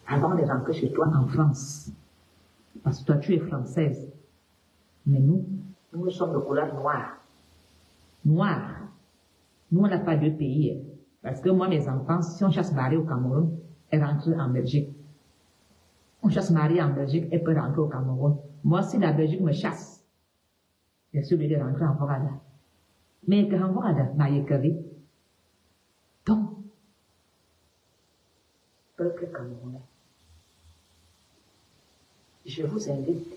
avant de rentrer chez toi en France. Parce que toi, tu es française. Mais nous sommes de couleur noire. Noire. Nous, on n'a pas de pays. Parce que moi, mes enfants, si on chasse Marie au Cameroun, elle rentre en Belgique. On chasse Marie en Belgique, elle peut rentrer au Cameroun. Moi, si la Belgique me chasse, je suis obligée de rentrer en Vorada. Mais que en Vorada, donc, peuple camerounais, je vous invite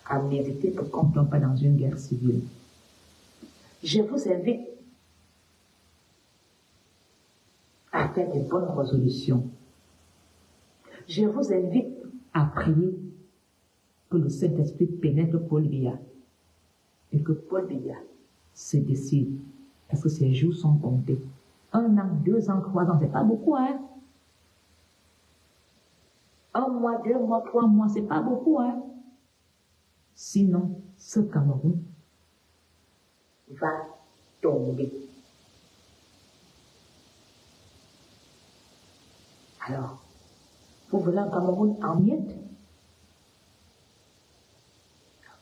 à méditer pour qu'on ne tombe pas dans une guerre civile. Je vous invite à faire des bonnes résolutions. Je vous invite à prier que le Saint-Esprit pénètre Paul Biya et que Paul Biya se décide, parce que ses jours sont comptés. 1 an, 2 ans, 3 ans, c'est pas beaucoup, hein? 1 mois, 2 mois, 3 mois, c'est pas beaucoup, hein? Sinon, ce Cameroun va tomber. Alors, vous voulez un Cameroun en miettes?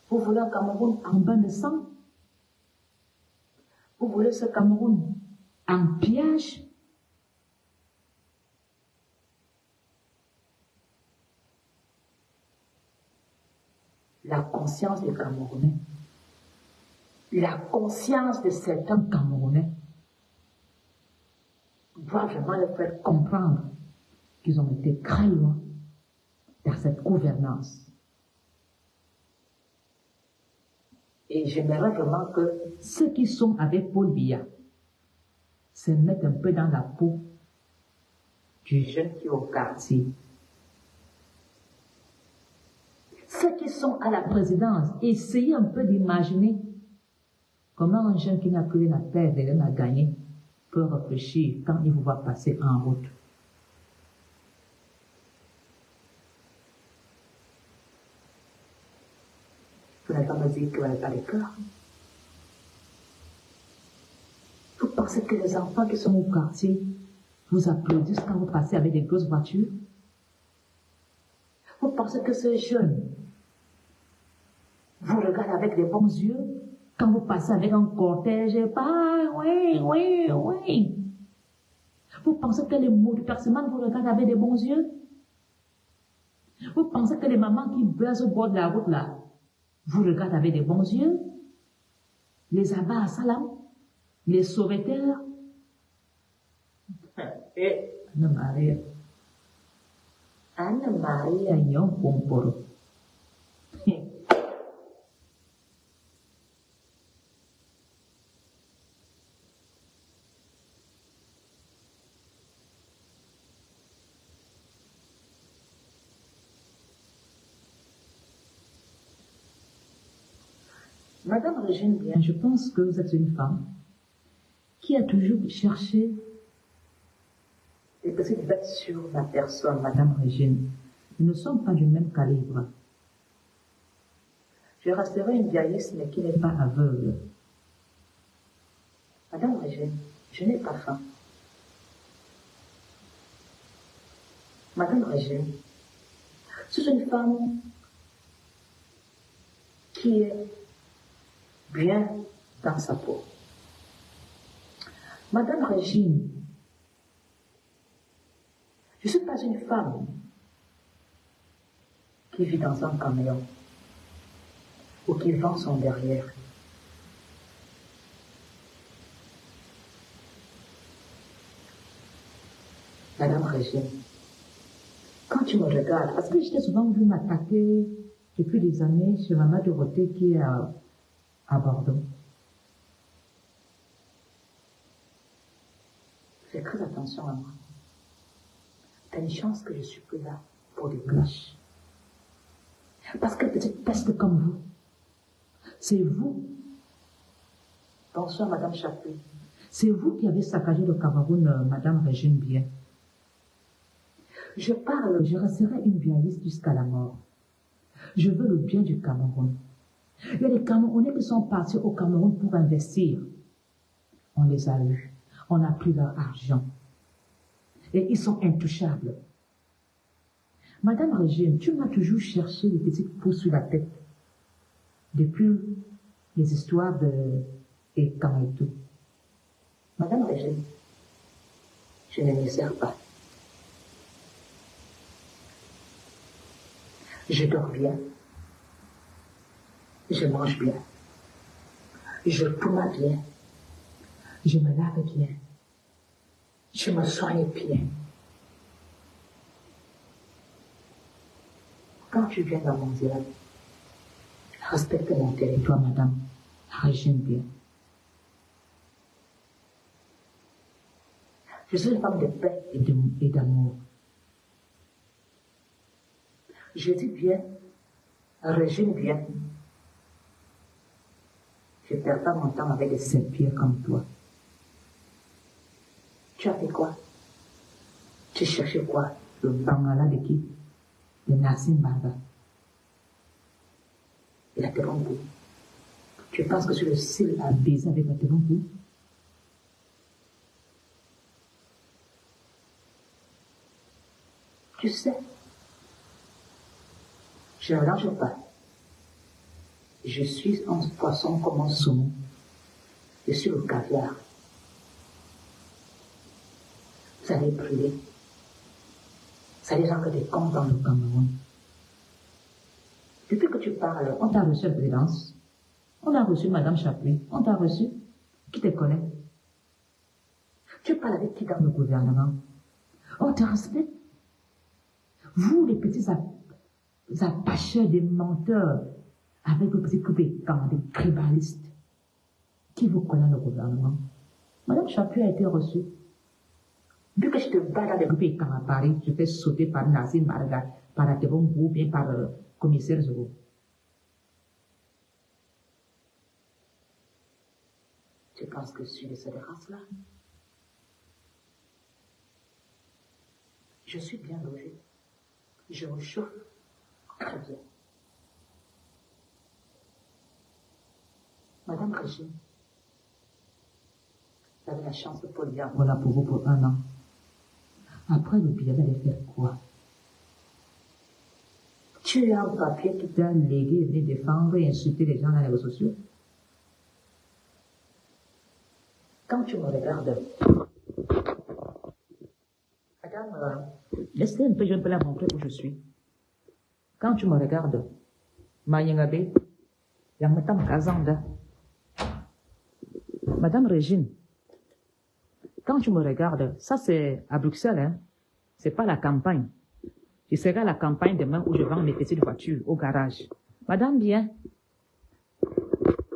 Vous voulez un Cameroun en bain de sang? Vous voulez ce Cameroun en pillage? La conscience des Camerounais, la conscience de certains Camerounais doit vraiment leur faire comprendre qu'ils ont été très loin dans cette gouvernance. Et j'aimerais vraiment que ceux qui sont avec Paul Biya se mettent un peu dans la peau du jeune qui est au quartier. Ceux qui sont à la présidence, essayez un peu d'imaginer comment un jeune qui n'a plus rien à perdre et rien à gagner peut réfléchir quand il vous voit passer en route. Vous n'allez pas me dire que vous n'avez pas de cœur. Vous pensez que les enfants qui sont au quartier vous applaudissent quand vous passez avec des grosses voitures? Vous pensez que ces jeunes vous regardent avec des bons yeux quand vous passez avec un cortège, oui. Vous pensez que les mots de personnes vous regardent avec des bons yeux? Vous pensez que les mamans qui baissent au bord de la route là, vous regardent avec des bons yeux? Les abats à salam, les sauveteurs. Et Anna-Maria, yon pomporo. Madame Régine Bien, je pense que vous êtes une femme qui a toujours cherché des petites bêtes sur ma personne, Madame Régine. Nous ne sommes pas du même calibre. Je resterai une vieillesse, mais qui n'est pas aveugle. Madame Régine, je n'ai pas faim. Madame Régine, je suis une femme qui est bien dans sa peau. Madame Régine, je ne suis pas une femme qui vit dans un camion ou qui vend son derrière. Madame Régine, quand tu me regardes, parce que j'étais souvent vu m'attaquer depuis des années chez Maman Dorothée qui est à Bordeaux. Fais très attention à moi. T'as une chance que je suis plus là pour des clashs. Parce que petite peste comme vous, c'est vous. Bonsoir, Madame Chapuis. C'est vous qui avez saccagé le Cameroun, Madame Régine Bien. Je parle, je resterai une violiste jusqu'à la mort. Je veux le bien du Cameroun. Il y a des Camerounais qui sont partis au Cameroun pour investir. On les a eus. On a pris leur argent. Et ils sont intouchables. Madame Régine, tu m'as toujours cherché des petites peaux sur la tête. Depuis les histoires de Ekan et tout. Madame Régine, je ne m'y sers pas. Je dors bien. Je mange bien. Je pomme bien. Je me lave bien. Je me soigne bien. Quand tu viens dans mon village, respecte mon territoire, Madame Régine Bien. Je suis une femme de paix et d'amour. Je dis bien, Régine Bien. Je ne perds pas mon temps avec des Saint-Pierre comme toi. Tu as fait quoi? Tu cherchais quoi? Le Bangala de qui? De Nassim Baba. Il a tellement goût. Tu penses que je suis le seul à baiser avec un tellement goût? Tu sais, je ne range pas. Je suis un poisson comme un saumon. Je suis le caviar. Vous allez brûler. Vous allez rendre des comptes dans le Cameroun. Depuis que tu parles, on t'a reçu à Présidence. On a reçu Madame Chapuis. On t'a reçu. Qui te connaît? Tu parles avec qui dans le gouvernement? On te respecte. Vous, les petits apacheurs, des menteurs, avec vos petits coupés, comme des tribalistes, qui vous connaît dans le gouvernement? Madame Chapuis a été reçue. Vu que je te bats dans les coupés comme à Paris, je fais sauter par Nazim Marga, par Atebon ou bien par commissaire Zogo. Tu penses que je suis de cette race-là? Je suis bien logé. Je me chauffe très bien. Madame Régine, j'avais la chance de pouvoir voilà pour vous pour 1 an. Après, le billet allait faire quoi? Tu as un papier qui t'a légué de défendre et insulter les gens dans les réseaux sociaux. Quand tu me regardes, madame, laisse-le un peu, je peux la montrer où je suis. Quand tu me regardes, Mayengabe, Yamatam Kazanda, Madame Régine, quand tu me regardes, ça c'est à Bruxelles, hein? C'est pas la campagne. Je serai à la campagne demain où je vends mes petites voitures au garage. Madame, bien.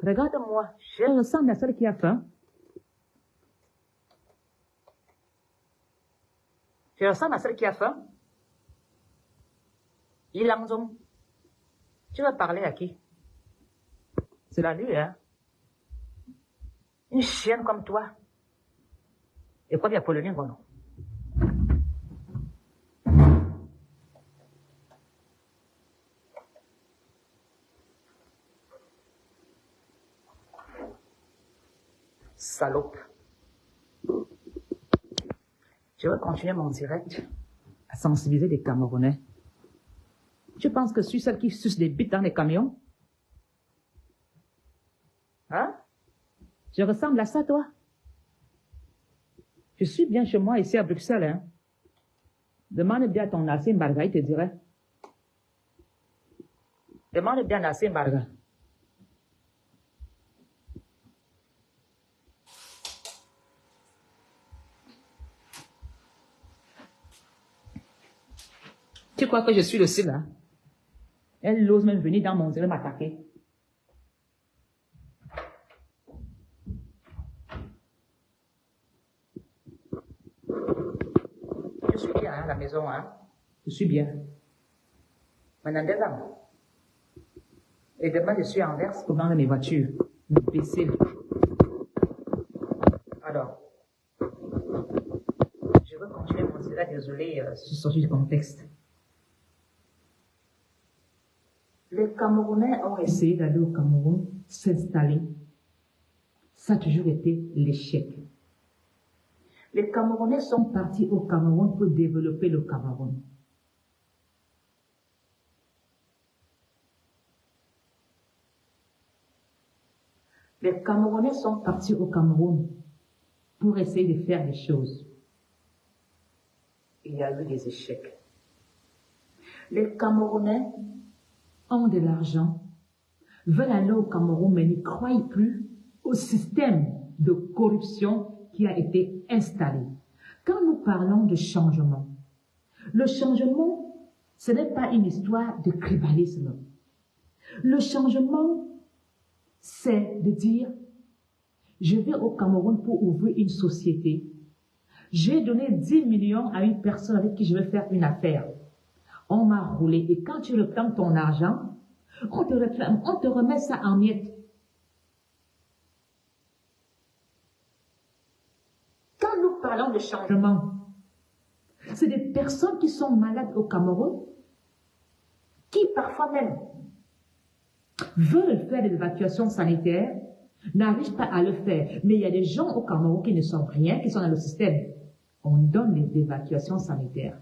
Regarde-moi, je ressemble à celle qui a faim. Je ressemble à celle qui a faim. Ilangzong. Tu vas parler à qui? C'est la nuit, hein? Une chienne comme toi. Et quoi, il y a polonais, non? Salope. Je vais continuer mon direct à sensibiliser les Camerounais. Tu penses que je suis celle qui suce des bites dans les camions? Hein? Je ressemble à ça, toi? Je suis bien chez moi ici à Bruxelles, hein? Demande bien à ton Nassim Barga, il te dirait. Demande bien à Nassim Barga. Tu crois que je suis le seul, hein? Elle ose même venir dans mon direct m'attaquer. Je suis bien, hein, à la maison, hein? Je suis bien. Maintenant, 2 ans. Et demain, je suis à Anvers pour vendre mes voitures. Mes PC. Alors, je vais continuer mon direct, désolé, je suis sorti du contexte. Les Camerounais ont essayé d'aller au Cameroun, s'installer. Ça a toujours été l'échec. Les Camerounais sont partis au Cameroun pour développer le Cameroun. Les Camerounais sont partis au Cameroun pour essayer de faire des choses. Il y a eu des échecs. Les Camerounais ont de l'argent, veulent aller au Cameroun, mais ne croient plus au système de corruption qui a été installé. Quand nous parlons de changement, le changement, ce n'est pas une histoire de tribalisme. Le changement, c'est de dire, je vais au Cameroun pour ouvrir une société. J'ai donné 10 millions à une personne avec qui je vais faire une affaire. On m'a roulé. Et quand tu réclames ton argent, on te remet ça en miettes. Quand nous parlons de changement, c'est des personnes qui sont malades au Cameroun, qui parfois même veulent faire des évacuations sanitaires, n'arrivent pas à le faire. Mais il y a des gens au Cameroun qui ne sont rien, qui sont dans le système. On donne les évacuations sanitaires.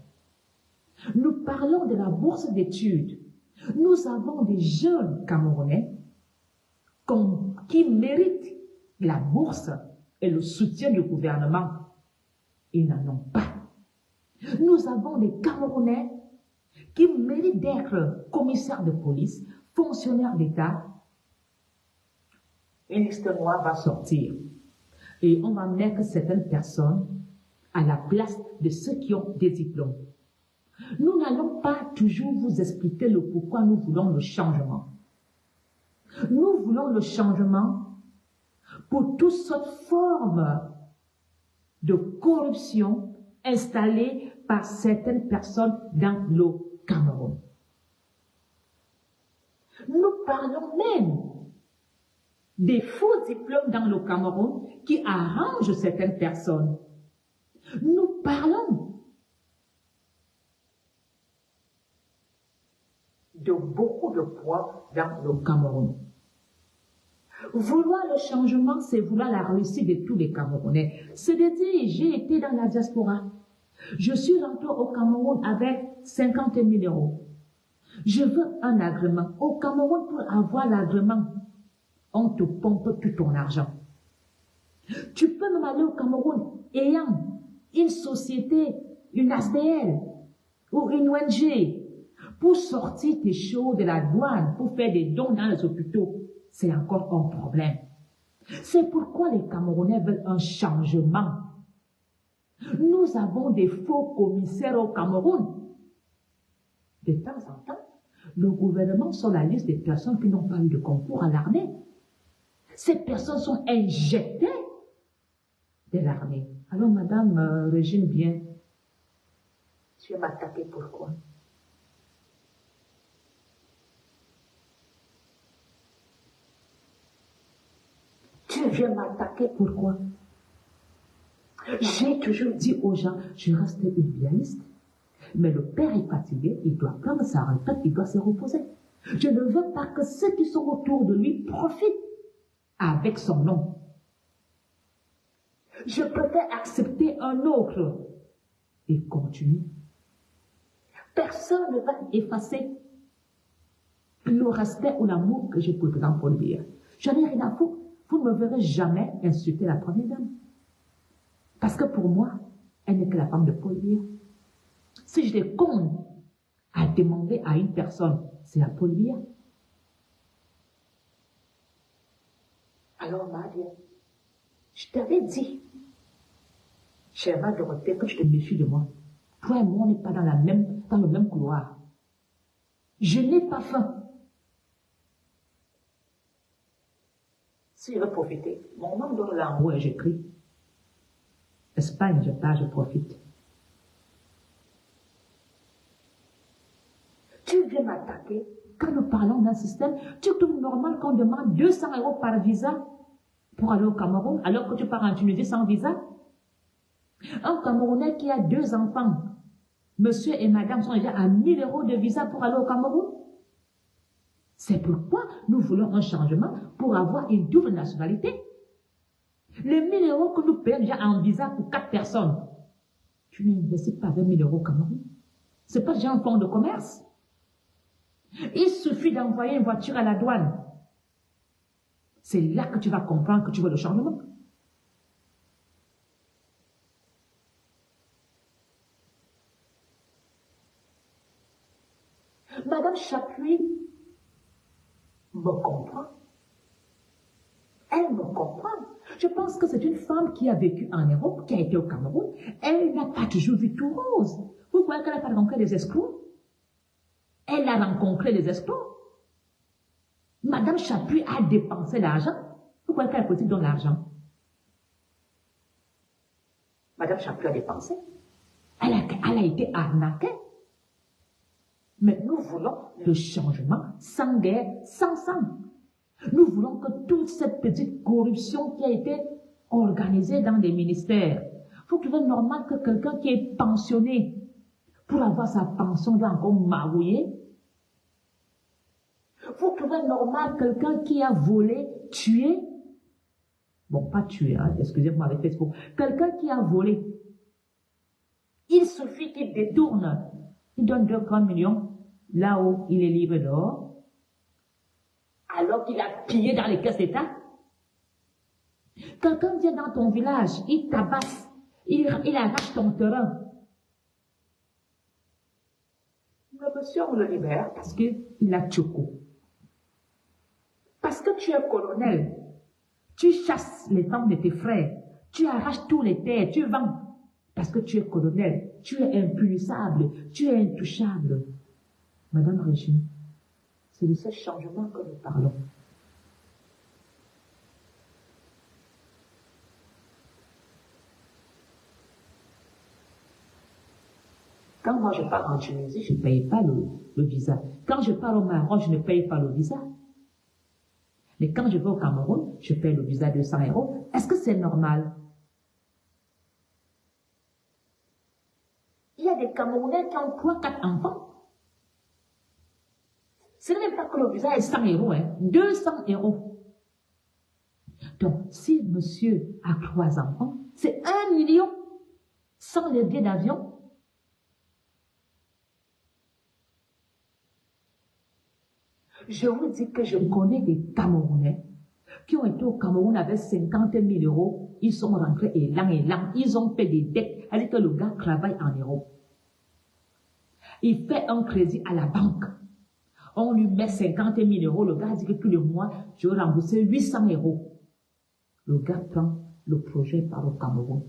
Nous parlons de la bourse d'études. Nous avons des jeunes Camerounais qui méritent la bourse et le soutien du gouvernement. Ils n'en ont pas. Nous avons des Camerounais qui méritent d'être commissaires de police, fonctionnaires d'État. Une liste noire va sortir et on va mettre certaines personnes à la place de ceux qui ont des diplômes. Nous n'allons pas toujours vous expliquer le pourquoi nous voulons le changement. Nous voulons le changement pour toutes sortes de formes de corruption installées par certaines personnes dans le Cameroun. Nous parlons même des faux diplômes dans le Cameroun qui arrangent certaines personnes. Nous parlons de beaucoup de poids dans le Cameroun. Vouloir le changement, c'est vouloir la réussite de tous les Camerounais. C'est de dire, j'ai été dans la diaspora. Je suis rentré au Cameroun avec 50 000 euros. Je veux un agrément. Au Cameroun, pour avoir l'agrément, on te pompe tout ton argent. Tu peux même aller au Cameroun ayant une société, une ASBL ou une ONG pour sortir tes choses de la douane, pour faire des dons dans les hôpitaux. C'est encore un problème. C'est pourquoi les Camerounais veulent un changement. Nous avons des faux commissaires au Cameroun. De temps en temps, le gouvernement sort la liste des personnes qui n'ont pas eu de concours à l'armée. Ces personnes sont injectées de l'armée. Alors, Madame Régine, bien, tu vas m'attaquer pourquoi? Tu viens m'attaquer pourquoi? J'ai toujours dit aux gens, je reste une pianiste, mais le père est fatigué, il doit prendre sa retraite, il doit se reposer. Je ne veux pas que ceux qui sont autour de lui profitent avec son nom. Je préfère accepter un autre et continuer. Personne ne va effacer le respect ou l'amour que j'ai pour le président Paul Biya. J'en ai rien à foutre. Vous ne me verrez jamais insulter la première dame. Parce que pour moi, elle n'est que la femme de Paul Biya. Si je l'ai con à demander à une personne, c'est à Paul Biya. Alors, Madia, je t'avais dit, chère Dorothée, que je te méfie de moi. Toi et moi, on n'est pas dans le même couloir. Je n'ai pas faim. Si je veux profiter, mon nom donne là en haut et j'écris. Espagne, je pars, je profite. Tu viens m'attaquer. Quand nous parlons d'un système, tu trouves normal qu'on demande 200 € par visa pour aller au Cameroun, alors que tu pars en Tunisie sans visa? Un Camerounais qui a 2 enfants, monsieur et madame sont déjà à 1000 € de visa pour aller au Cameroun. C'est pourquoi nous voulons un changement pour avoir une double nationalité. Les 1000 € que nous payons déjà en visa pour 4 personnes, tu n'investis pas 20 000 € au Cameroun. Ce n'est pas déjà un fonds de commerce. Il suffit d'envoyer une voiture à la douane. C'est là que tu vas comprendre que tu veux le changement. Madame Chapuis me comprend. Elle me comprend. Je pense que c'est une femme qui a vécu en Europe, qui a été au Cameroun. Elle n'a pas toujours vu tout rose. Vous croyez qu'elle n'a pas rencontré des escrocs? Elle a rencontré des escrocs. Madame Chapuis a dépensé l'argent. Vous croyez qu'elle a politique dans l'argent? Madame Chapuis a dépensé. Elle a été arnaquée. Mais nous voulons le changement sans guerre, sans sang. Nous voulons que toute cette petite corruption qui a été organisée dans des ministères, il faut trouver normal que quelqu'un qui est pensionné, pour avoir sa pension, doit encore magouiller. Il faut trouver normal quelqu'un qui a volé, tué. Bon, pas tué, hein, excusez-moi avec Facebook. Quelqu'un qui a volé. Il suffit qu'il détourne. Il donne 2,3 millions. Là où il est libre dehors. Alors qu'il a pillé dans les caisses d'État. Quelqu'un vient dans ton village, il tabasse, il arrache ton terrain. Le monsieur, on le libère parce qu'il a tchoko. Parce que tu es colonel, tu chasses les femmes de tes frères, tu arraches tous les terres, tu vends. Parce que tu es colonel, tu es impunissable, tu es intouchable. Madame Régine, c'est de ce changement que nous parlons. Quand moi je pars en Tunisie, je ne paye pas le visa. Quand je pars au Maroc, je ne paye pas le visa. Mais quand je vais au Cameroun, je paye le visa de 100 €. Est-ce que c'est normal? Il y a des Camerounais qui ont 3-4 enfants. Ce n'est même pas que le visa est 100 €, hein, 200 €. Donc, si monsieur a 3 enfants, c'est 1 million sans les billets d'avion. Je vous dis que je connais des Camerounais qui ont été au Cameroun avec 50 000 euros. Ils sont rentrés élan. Ils ont fait des dettes. Elle dit que le gars travaille en Europe. Il fait un crédit à la banque. On lui met 50 000 euros. Le gars dit que tous les mois, je vais rembourser 800 euros. Le gars prend le projet par au Cameroun.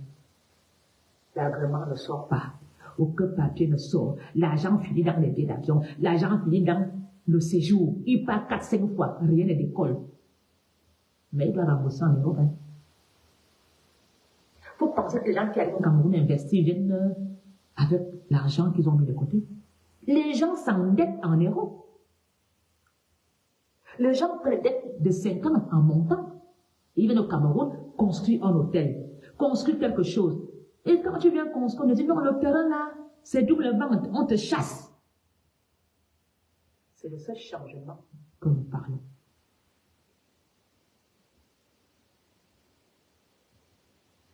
L'agrément ne sort pas. Aucun papier ne sort. L'argent finit dans les billets d'avion. L'argent finit dans le séjour. Il part 4-5 fois. Rien ne décolle. Mais il doit rembourser en euros. Il faut penser que les gens qui arrivent au Cameroun investir viennent avec l'argent qu'ils ont mis de côté. Les gens s'endettent en euros. Les gens prennent des dettes de 5 ans en montant. Ils viennent au Cameroun construire un hôtel, construire quelque chose. Et quand tu viens construire, on te dit non, le terrain là, c'est double vente, on te chasse. C'est de ce changement que nous parlons.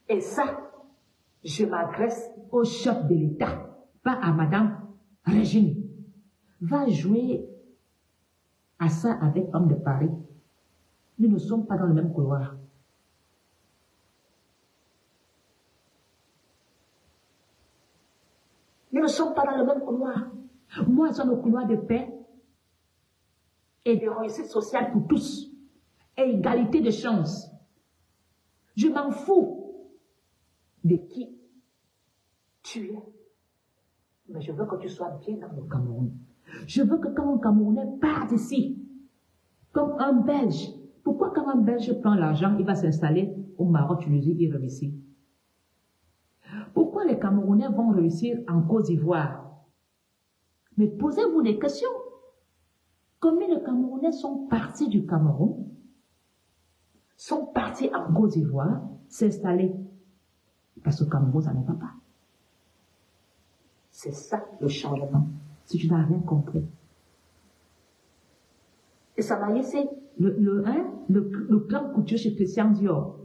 Et ça, je m'adresse au chef de l'État, pas à Madame Régine. Va jouer à ça avec Homme de Paris. Nous ne sommes pas dans le même couloir. Nous ne sommes pas dans le même couloir. Moi, je suis dans le couloir de paix et de réussite sociale pour tous et égalité de chance. Je m'en fous de qui tu es. Mais je veux que tu sois bien dans le Cameroun. Je veux que quand un Camerounais parte ici, comme un Belge, pourquoi quand un Belge prend l'argent, il va s'installer au Maroc, Tunisie, il revient ici? Pourquoi les Camerounais vont réussir en Côte d'Ivoire? Mais posez-vous des questions. Combien de Camerounais sont partis du Cameroun, sont partis en Côte d'Ivoire, s'installer? Parce que Cameroun, ça ne va pas. C'est ça le changement, si tu n'as rien compris. Et ça m'a laissé le clan couture chez Christian Dior.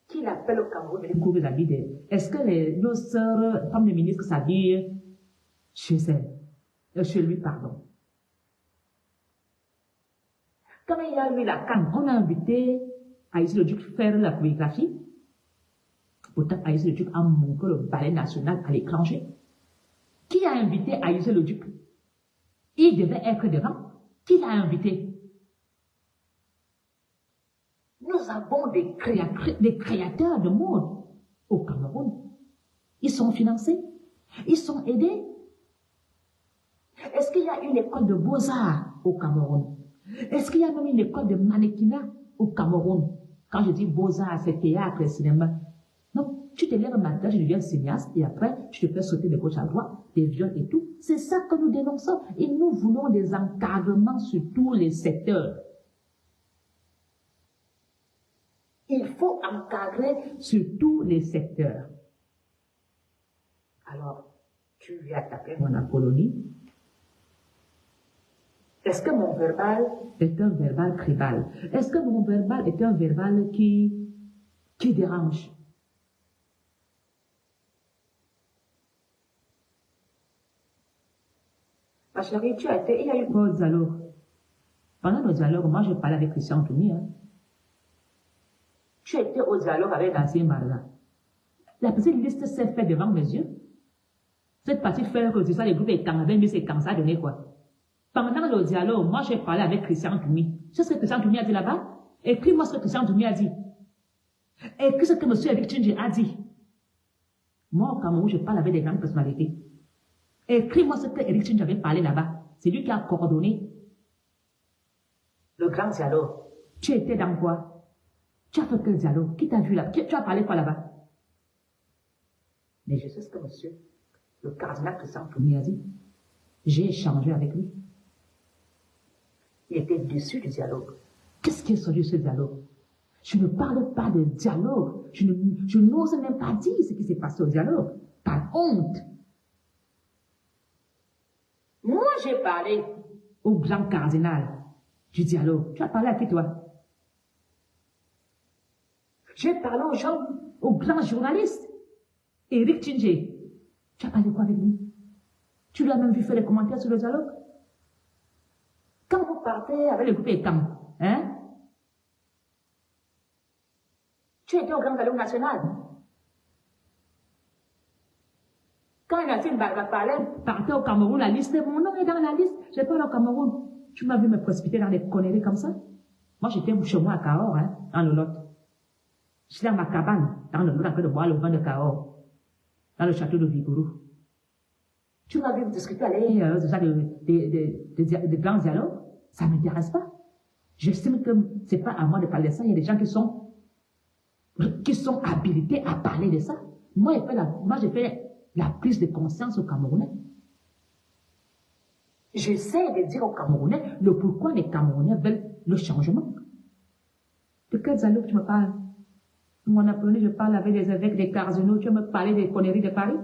Qui l'appelle au Cameroun les cours d'habits. Est-ce que nos sœurs, femmes de ministre, s'habillent chez elle? Chez lui, pardon. Quand il y a eu la canne, on a invité Aïssé le Duc faire la chorégraphie. Pourtant, Aïssé le Duc a montré le ballet national à l'étranger. Qui a invité Aïssé le Duc? Il devait être devant. Qui l'a invité? Nous avons des créateurs de mode au Cameroun. Ils sont financés. Ils sont aidés. Est-ce qu'il y a une école de beaux-arts au Cameroun? Est-ce qu'il y a même une école de mannequinat au Cameroun? Quand je dis beaux-arts, c'est théâtre, cinéma. Non, tu te lèves un matin, tu deviens cinéaste et après, tu te fais sauter de gauche à droite, des viols et tout. C'est ça que nous dénonçons. Et nous voulons des encadrements sur tous les secteurs. Il faut encadrer sur tous les secteurs. Alors, tu viens attaquer mon apologie. Est-ce que mon verbal est un verbal tribal? Est-ce que mon verbal est un verbal qui dérange? Ma chérie, il y a eu quoi au dialogue? Pendant le dialogue, moi, je parlais avec Christian Toumi. Tu étais au dialogue avec l'ancien Marla. La petite liste s'est faite devant mes yeux. Cette partie fait que ça, les groupes et quand mais c'est quand ça a donné quoi? Pendant le dialogue, moi, j'ai parlé avec Christian Toumi. C'est ce que Christian Toumi a dit là-bas? Écris-moi ce que Christian Toumi a dit. Écris ce que M. Eric Tchinji a dit. Moi, au Cameroun, je parle avec des grandes personnalités. Écris-moi ce que Eric Tchinji avait parlé là-bas. C'est lui qui a coordonné le grand dialogue. Tu étais dans quoi? Tu as fait quel dialogue? Qui t'a vu là? Tu as parlé quoi là-bas? Mais je sais ce que monsieur, le cardinal Christian Toumi a dit. J'ai échangé avec lui. Il était déçu du dialogue. Qu'est-ce qui est sorti de ce dialogue? Je ne parle pas de dialogue. Je n'ose même pas dire ce qui s'est passé au dialogue. Par honte. Moi, j'ai parlé au grand cardinal du dialogue. Tu as parlé à qui, toi? J'ai parlé aux gens, au grand journaliste, Eric Tchinji. Tu as parlé quoi avec lui? Tu l'as même vu faire des commentaires sur le dialogue? on partait avec le groupe ECAM, hein? Tu étais au Grand Dialogue National. Quand Nathalie parlait, partait au Cameroun, la liste, mon nom est dans la liste. Je parle au Cameroun. Tu m'as vu me précipiter dans des conneries comme ça? Moi, j'étais chez moi à Cahors, hein, dans le Lot. J'étais dans ma cabane, dans le Lot, en train de boire le vin de Cahors, dans le château de Vigourou. Tu m'as vu discuter, aller de grands dialogues. Ça ne m'intéresse pas. J'estime que c'est pas à moi de parler de ça. Il y a des gens qui sont habilités à parler de ça. Moi, j'ai fait la prise de conscience aux Camerounais. J'essaie de dire aux Camerounais le pourquoi les Camerounais veulent le changement. De quels dialogues tu me parles? Mon apprenant, je parle avec des évêques, des cardinaux, tu me parler des conneries de Paris?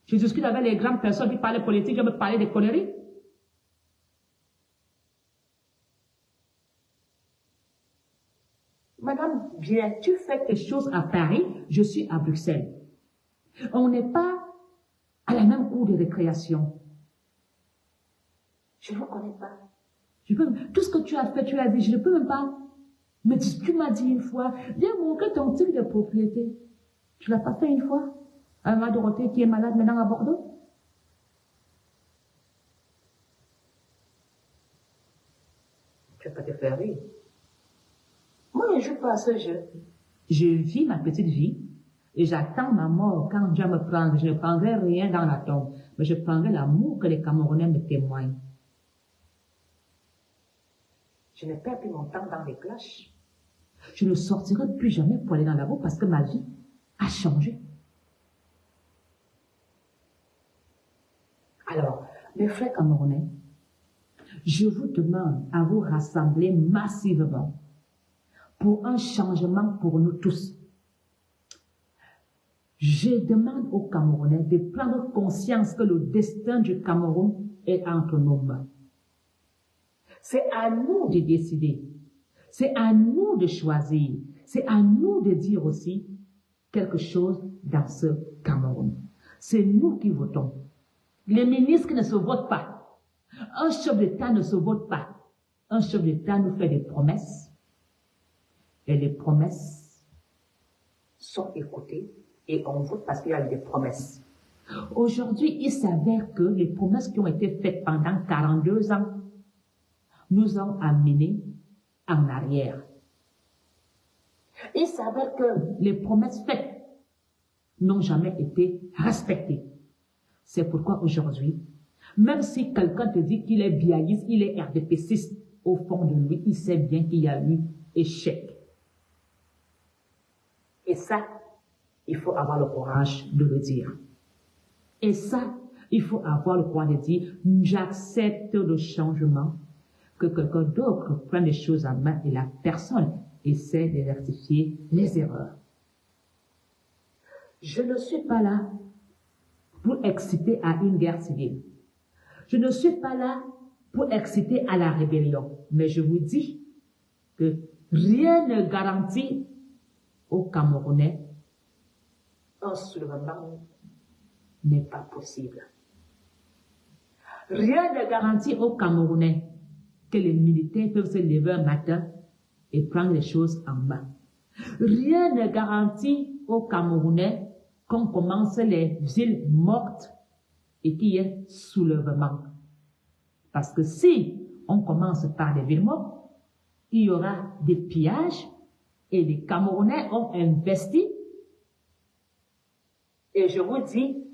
Je discute avec les grandes personnes qui parlent politique, je me parler des conneries? Madame, bien, tu fais quelque chose à Paris, je suis à Bruxelles. On n'est pas à la même cour de récréation. Je ne vous connais pas. Tout ce que tu as fait, tu l'as dit, je ne peux même pas. Mais tu m'as dit une fois, viens montrer ton titre de propriété. Tu ne l'as pas fait une fois? À ma Dorothée qui est malade maintenant à Bordeaux? Tu ne vas pas te faire rire. Moi, je ne joue pas à ce jeu. Je vis ma petite vie et j'attends ma mort quand Dieu me prend. Je ne prendrai rien dans la tombe, mais je prendrai l'amour que les Camerounais me témoignent. Je ne perds plus mon temps dans les clashs. Je ne sortirai plus jamais pour aller dans la rue parce que ma vie a changé. Alors, mes frères camerounais, je vous demande à vous rassembler massivement pour un changement pour nous tous. Je demande aux Camerounais de prendre conscience que le destin du Cameroun est entre nos mains. C'est à nous de décider. C'est à nous de choisir. C'est à nous de dire aussi quelque chose dans ce Cameroun. C'est nous qui votons. Les ministres ne se votent pas. Un chef d'État ne se vote pas. Un chef d'État nous fait des promesses. Et les promesses sont écoutées et on vote parce qu'il y a eu des promesses. Aujourd'hui, il s'avère que les promesses qui ont été faites pendant 42 ans nous ont amenés en arrière. Il s'avère que les promesses faites n'ont jamais été respectées. C'est pourquoi aujourd'hui, même si quelqu'un te dit qu'il est biaïste, il est RDPCiste, au fond de lui, il sait bien qu'il y a eu échec. Et ça, il faut avoir le courage de le dire. Et ça, il faut avoir le courage de dire, j'accepte le changement, que quelqu'un d'autre prenne les choses en main et la personne essaie de rectifier les erreurs. Je ne suis pas là pour exciter à une guerre civile. Je ne suis pas là pour exciter à la rébellion. Mais je vous dis que rien ne garantit aux Camerounais un soulèvement n'est pas possible. Rien ne garantit aux Camerounais que les militaires peuvent se lever un matin et prendre les choses en main. Rien ne garantit aux Camerounais qu'on commence les villes mortes et qu'il y ait soulèvement. Parce que si on commence par des villes mortes, il y aura des pillages et les Camerounais ont investi. Et je vous dis,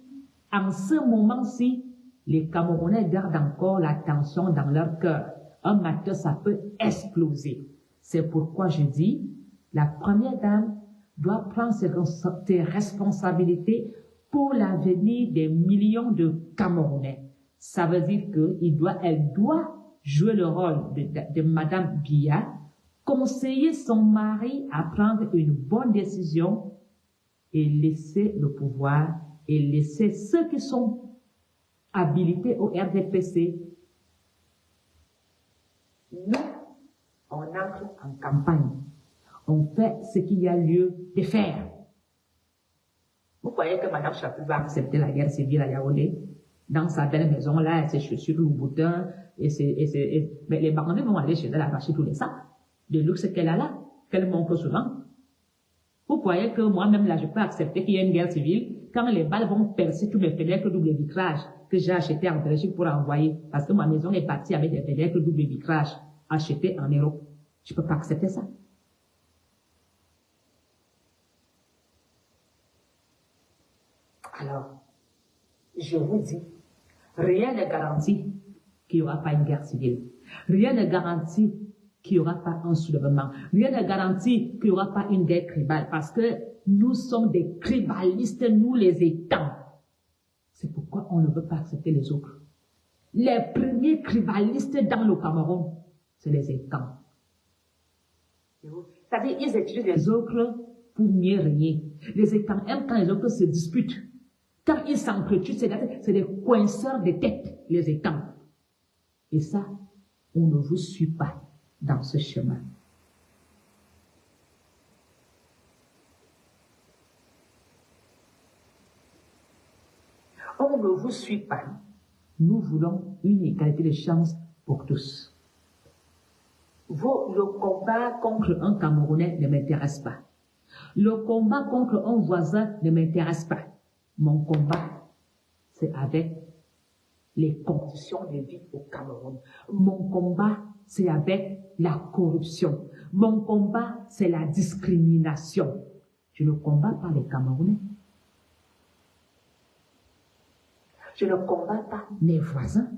en ce moment-ci, les Camerounais gardent encore la tension dans leur cœur. Un matin, ça peut exploser. C'est pourquoi je dis, la première dame doit prendre ses responsabilités pour l'avenir des millions de Camerounais. Ça veut dire qu'elle doit jouer le rôle de Madame Biya, conseiller son mari à prendre une bonne décision et laisser le pouvoir et laisser ceux qui sont habilités au RDPC. Nous, on entre en campagne. On fait ce qu'il y a lieu de faire. Vous croyez que Mme Chaput va accepter la guerre civile à Yaoundé? dans sa belle maison, là, ses chaussures, le boudin, mais les bandits vont aller chez elle arracher tous les sacs de luxe qu'elle a là, qu'elle montre souvent. Vous croyez que moi-même, là, je peux accepter qu'il y ait une guerre civile quand les balles vont percer tous mes fenêtres double vitrage que j'ai acheté en Belgique pour envoyer, parce que ma maison est partie avec des fenêtres double vitrage achetées en Europe. Je peux pas accepter ça. Alors, je vous dis, rien ne garantit qu'il n'y aura pas une guerre civile. Rien ne garantit qu'il n'y aura pas un soulèvement. Rien ne garantit qu'il n'y aura pas une guerre tribale, parce que nous sommes des tribalistes, nous les États. C'est pourquoi on ne veut pas accepter les autres. Les premiers tribalistes dans le Cameroun, c'est les États. C'est-à-dire, ils utilisent les autres pour mieux régner. Les États aiment quand les autres se disputent. Quand ils s'entretuent, c'est des coinceurs de tête, les États. Et ça, on ne vous suit pas dans ce chemin. On ne vous suit pas. Nous voulons une égalité de chance pour tous. Le combat contre un Camerounais ne m'intéresse pas. Le combat contre un voisin ne m'intéresse pas. Mon combat, c'est avec les conditions de vie au Cameroun. Mon combat, c'est avec la corruption. Mon combat, c'est la discrimination. Je ne combats pas les Camerounais. Je ne combats pas mes voisins.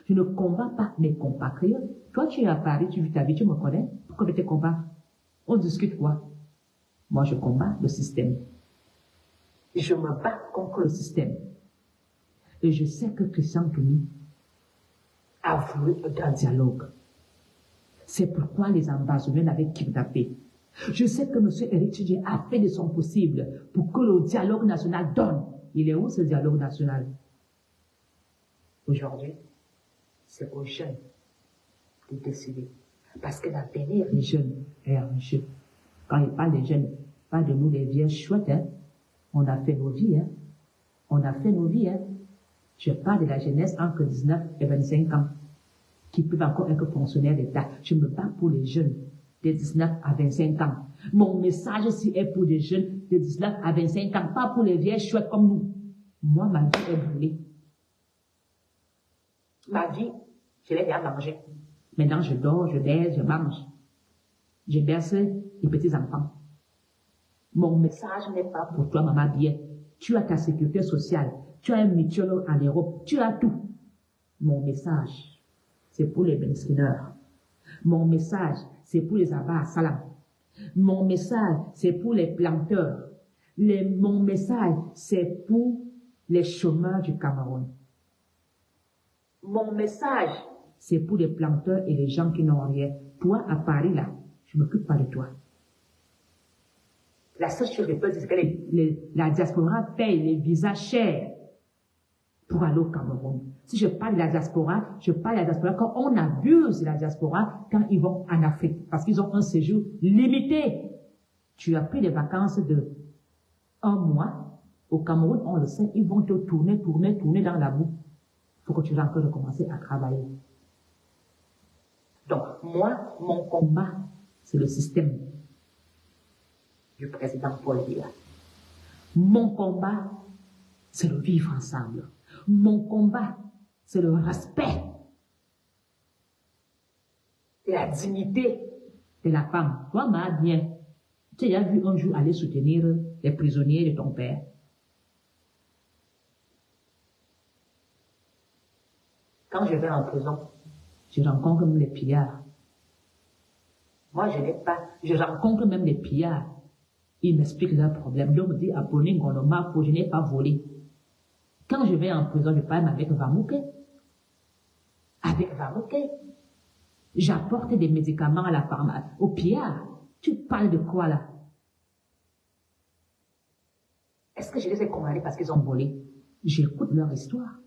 Je ne combats pas mes compatriotes. Toi, tu es à Paris, tu vis ta vie, tu me connais. Pourquoi je te combats? On discute quoi? Moi, je combats le système. Je me bats contre le système. Et je sais que Christian Toumi a voulu un dialogue. C'est pourquoi les ambassadeurs l'avaient kidnappé. Je sais que M. Éric Tidjé a fait de son possible pour que le dialogue national donne. Il est où ce dialogue national? Aujourd'hui, c'est aux jeunes de décider. Parce que l'avenir des jeunes est en jeu. Quand il parle des jeunes, pas de nous les vieux chouettes, hein. On a fait nos vies, hein. On a fait nos vies, hein. Je parle de la jeunesse entre 19 et 25 ans, qui peuvent encore être fonctionnaires d'État. Je me bats pour les jeunes de 19 à 25 ans. Mon message ici est pour des jeunes de 19 à 25 ans, pas pour les vieilles chouettes comme nous. Moi, ma vie est brûlée. Ma vie, je l'ai bien mangée. Maintenant, je dors, je baise, je mange. Je berce les petits-enfants. Mon message n'est pas pour toi, maman bien. Tu as ta sécurité sociale. Tu as un mutuel en Europe. Tu as tout. Mon message, c'est pour les bensineurs. Mon message, c'est pour les abats à salam. Mon message, c'est pour les planteurs. Mon message, c'est pour les chômeurs du Cameroun. Mon message, c'est pour les planteurs et les gens qui n'ont rien. Toi, à Paris, là, je ne m'occupe pas de toi. La seule chose que je peux dire, c'est que la diaspora paye les visas chers pour aller au Cameroun. Si je parle de la diaspora, je parle de la diaspora quand on abuse de la diaspora quand ils vont en Afrique, parce qu'ils ont un séjour limité. Tu as pris des vacances de 1 mois. Au Cameroun, on le sait, ils vont te tourner dans la boue. Il faut que tu aies encore recommencer à travailler. Donc, moi, mon combat, c'est le système du président Paul Biya. Mon combat, c'est le vivre ensemble. Mon combat, c'est le respect et la dignité de la femme. Toi, ma bien, tu as vu un jour aller soutenir les prisonniers de ton père. Quand je vais en prison, je rencontre même les pillards. Moi, je rencontre même les pillards. Ils m'expliquent leurs problèmes. Donc, dit, Apolline Gondoma, je n'ai pas volé. Quand je vais en prison, je parle avec Vamouké. Avec Vamouké. J'apporte des médicaments à la pharmacie, aux pillards. Tu parles de quoi, là? Est-ce que je les ai condamnés parce qu'ils ont volé? J'écoute leur histoire.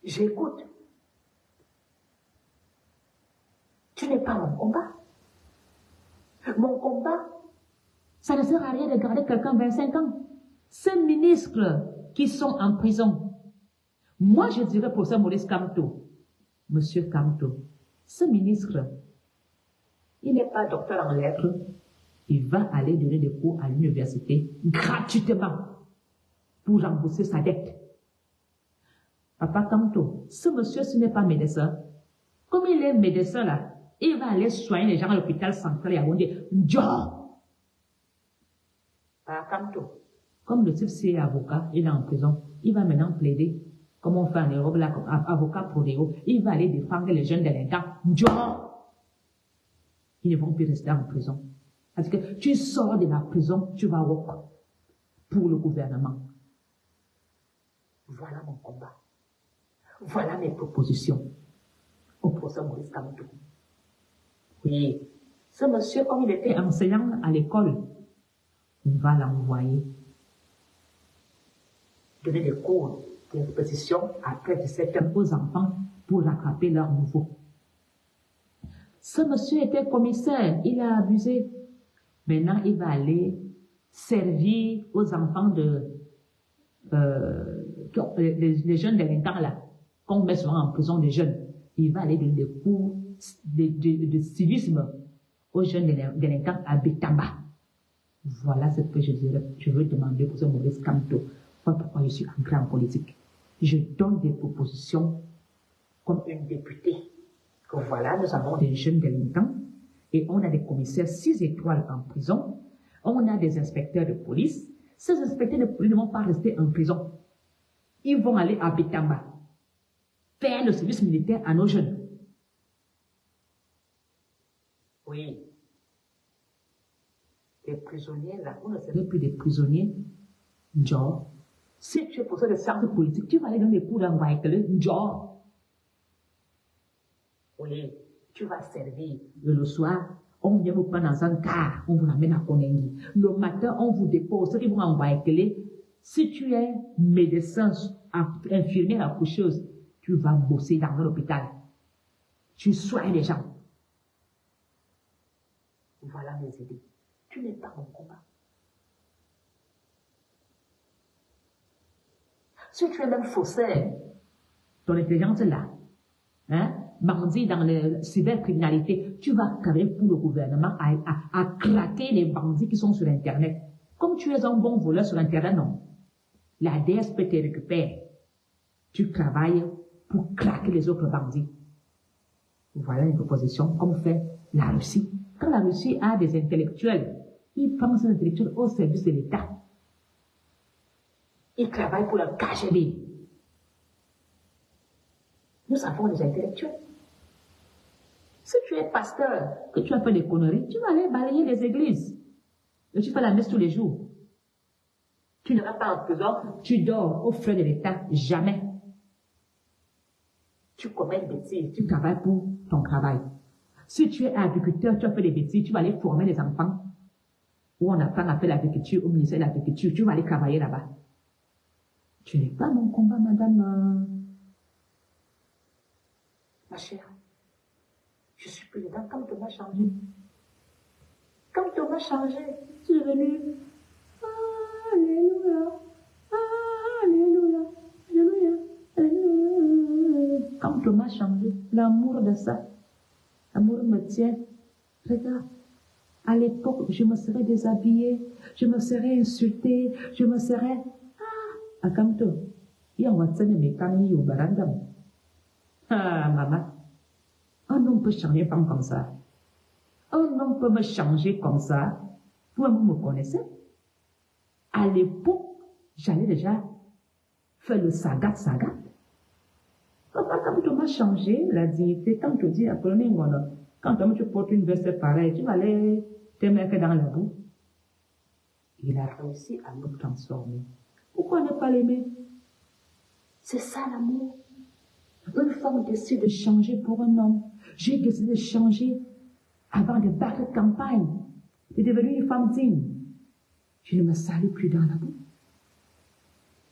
J'écoute. Tu n'es pas mon combat. Mon combat, ça ne sert à rien de garder quelqu'un 25 ans. Ce ministre qui sont en prison. Moi, je dirais pour ça, Maurice Kamto, Monsieur Kamto, ce ministre, il n'est pas docteur en lettres, il va aller donner des cours à l'université gratuitement pour rembourser sa dette. Papa Kamto, ce monsieur, ce n'est pas médecin. Comme il est médecin là, il va aller soigner les gens à l'hôpital central et à Yaoundé. Papa Kamto, comme le type c'est avocat, il est en prison, il va maintenant plaider, comme on fait en Europe là, comme avocat pro Déo, il va aller défendre les jeunes délinquants. Ils ne vont plus rester en prison. Parce que tu sors de la prison, tu vas work pour le gouvernement. Voilà mon combat. Voilà mes propositions au procès Maurice Kamto. Oui, ce monsieur, comme il était enseignant à l'école, on va l'envoyer donner des cours d'exposition après 17 ans aux enfants pour rattraper leur niveau. Ce monsieur était commissaire, il a abusé. Maintenant, il va aller servir aux enfants les jeunes délinquants là, qu'on met souvent en prison des jeunes. Il va aller donner des cours de civisme aux jeunes délinquants à Betamba. Voilà ce que je veux demander pour ce Maurice Kamto. Voilà pourquoi je suis entré en politique. Je donne des propositions comme une députée. Que voilà, nous avons des jeunes délinquants et on a des commissaires 6 étoiles en prison. On a des inspecteurs de police. Ces inspecteurs de police ne vont pas rester en prison. Ils vont aller à Betamba faire le service militaire à nos jeunes. Oui. Les prisonniers, là, on ne serait plus des prisonniers. Genre, si tu es pour ça de sciences politiques, tu vas aller dans les cours d'envoyer genre. Oui, tu vas servir. Le soir, on vient vous prendre dans un car, on vous ramène à Konengi. Le matin, on vous dépose, ceux qui vont envoyer. Si tu es médecin, infirmière accoucheuse, tu vas bosser dans l'hôpital. Tu soignes les gens. Voilà mes idées. Tu n'es pas mon combat. Si tu es même faussaire, ton intelligence est là, hein, bandit dans la cybercriminalité, tu vas travailler pour le gouvernement à craquer les bandits qui sont sur Internet. Comme tu es un bon voleur sur Internet, non. La DSP te récupère. Tu travailles pour craquer les autres bandits. Voilà une proposition, comme fait la Russie. Quand la Russie a des intellectuels, ils prennent ces intellectuels au service de l'État. Ils travaillent pour le KGB. Nous avons des intellectuels. Si tu es pasteur, que tu as fait des conneries, tu vas aller balayer les églises. Et tu fais la messe tous les jours. Tu ne vas pas en prison, tu dors aux frais de l'État, jamais. Tu commets des bêtises, tu travailles pour ton travail. Si tu es agriculteur, tu as fait des bêtises, tu vas aller former les enfants. Où on apprend à faire l'agriculture, au ministère de l'Agriculture, tu vas aller travailler là-bas. Tu n'es pas mon combat, madame. Ma chère, je suis présidente comme Thomas changé. Comme Thomas changé, je suis devenue Alléluia, Alléluia, Alléluia, Alléluia. Comme Thomas changé, l'amour de ça, l'amour me tient. Regarde, à l'époque, je me serais déshabillée, je me serais insultée, je me serais... Ah, Kamto, il y a un WhatsApp de mes familles au barandam. Ah, maman, un homme peut changer une femme comme ça. Un homme peut me changer comme ça. Vous me connaissez? À l'époque, j'allais déjà faire le sagat. Papa, quand tu m'as changé la dignité, quand tu dis à quand tu portes une veste pareille, tu vas aller te mettre dans la boue. Il a réussi à nous transformer. Pourquoi ne pas l'aimer? C'est ça l'amour. Une femme décide de changer pour un homme. J'ai décidé de changer avant de battre campagne. De devenir une femme digne. Je ne me salue plus dans la boue.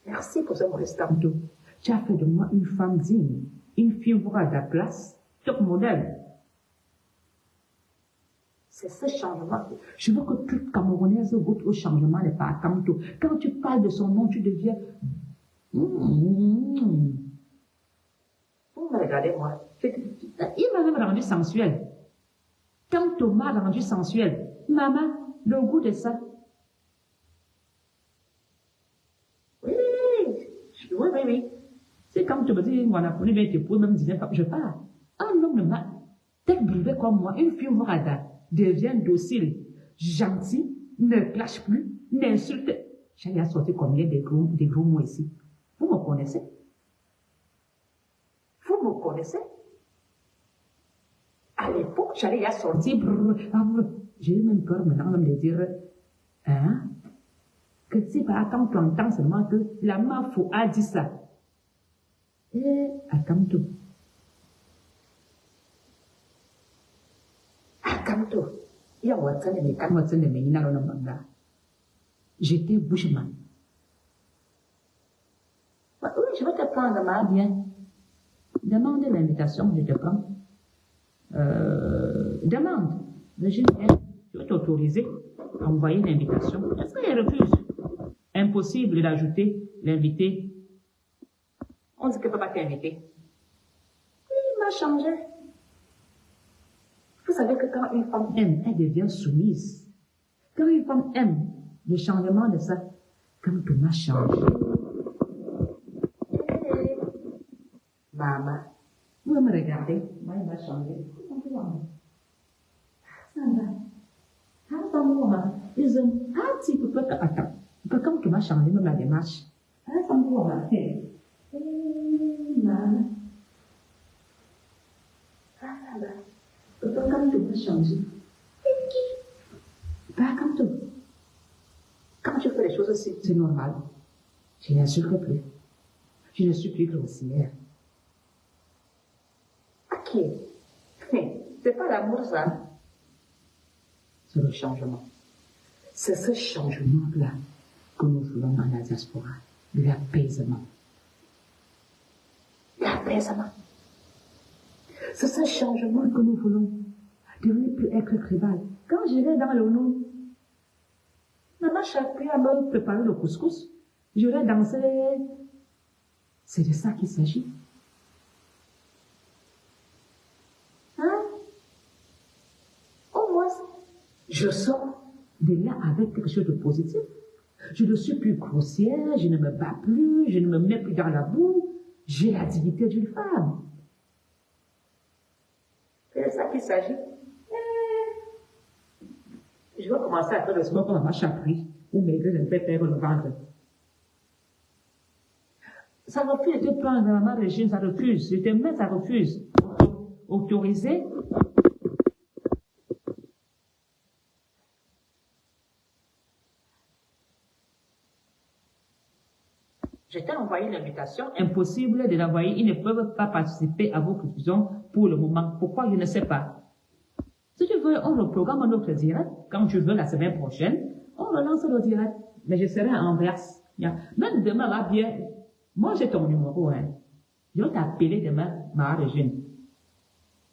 Merci pour ce Maurice Kamto. Tu as fait de moi une femme digne. Une fille à la place. Top modèle. C'est ce changement. Je veux que toute Camerounaise goûte au changement de Papa Kamto. Quand tu parles de son nom, tu deviens Vous me regardez, moi. Il m'a même rendu sensuel. Quand Thomas m'a rendu sensuel, maman, le goût de ça. Oui. C'est comme tu me dis, on a connu bien tes poules, même disais, je pars. Un homme de ma tête brûlée comme moi, une fille morada, devient docile, gentil, ne clash plus, n'insulte. J'allais à sortir combien des gros mots ici. Vous me connaissez? Vous me connaissez? À l'époque, j'allais à sortir. J'ai eu même peur maintenant de dire, hein? Que c'est pas quand tu entends seulement que la mafou a dit ça. Et Akamto. J'étais boucheman. Oui, je vais te prendre, ma bien. Demande l'invitation, je te prends. Demande. Je vais t'autoriser à envoyer l'invitation. Est-ce qu'elle refuse? Impossible d'ajouter l'invité. On dit que papa t'a invité. Il m'a changé. Vous savez que quand une femme aime, elle devient soumise. Quand une femme aime, le changement de ça, comme tout m'a changé. Hey, maman, vous me regardez, moi il m'a changé. Ça va. Ah, maman, ils ont un petit peu attends. Comme tu m'as changé, même la démarche. Ah, ça va. Hey, maman. Ah, ça va. Comme tu m'as changé. Pas comme tout. Quand tu fais les choses aussi, c'est normal. Je n'insulte plus. Je ne suis plus grossière. Ok. C'est pas l'amour, ça. C'est le changement. C'est ce changement-là que nous voulons dans la diaspora. L'apaisement. L'apaisement. C'est ce changement que nous voulons. De ne plus être tribal. Quand j'irai dans le nom, maman Chapri a même préparé le couscous. J'irai danser. C'est de ça qu'il s'agit. Hein? Au moins, je sors de là avec quelque chose de positif. Je ne suis plus grossière, je ne me bats plus, je ne me mets plus dans la boue. J'ai la dignité d'une femme. C'est de ça qu'il s'agit. Je vais commencer à faire le sport comme maman Chapri, ou maigrir, je ne vais faire le ventre. Ça refuse de prendre maman Régine, ça refuse. Je te mets, ça refuse. Autorisé. Je t'ai envoyé l'invitation. Impossible de l'envoyer. Ils ne peuvent pas participer à vos conclusions pour le moment. Pourquoi? Je ne sais pas. Si tu veux, on reprogramme un autre direct. Quand tu veux, la semaine prochaine, on relance le direct. Mais je serai en verse. Même demain, là, bien, moi, j'ai ton numéro, hein. Je vais t'appeler demain, ma Régine.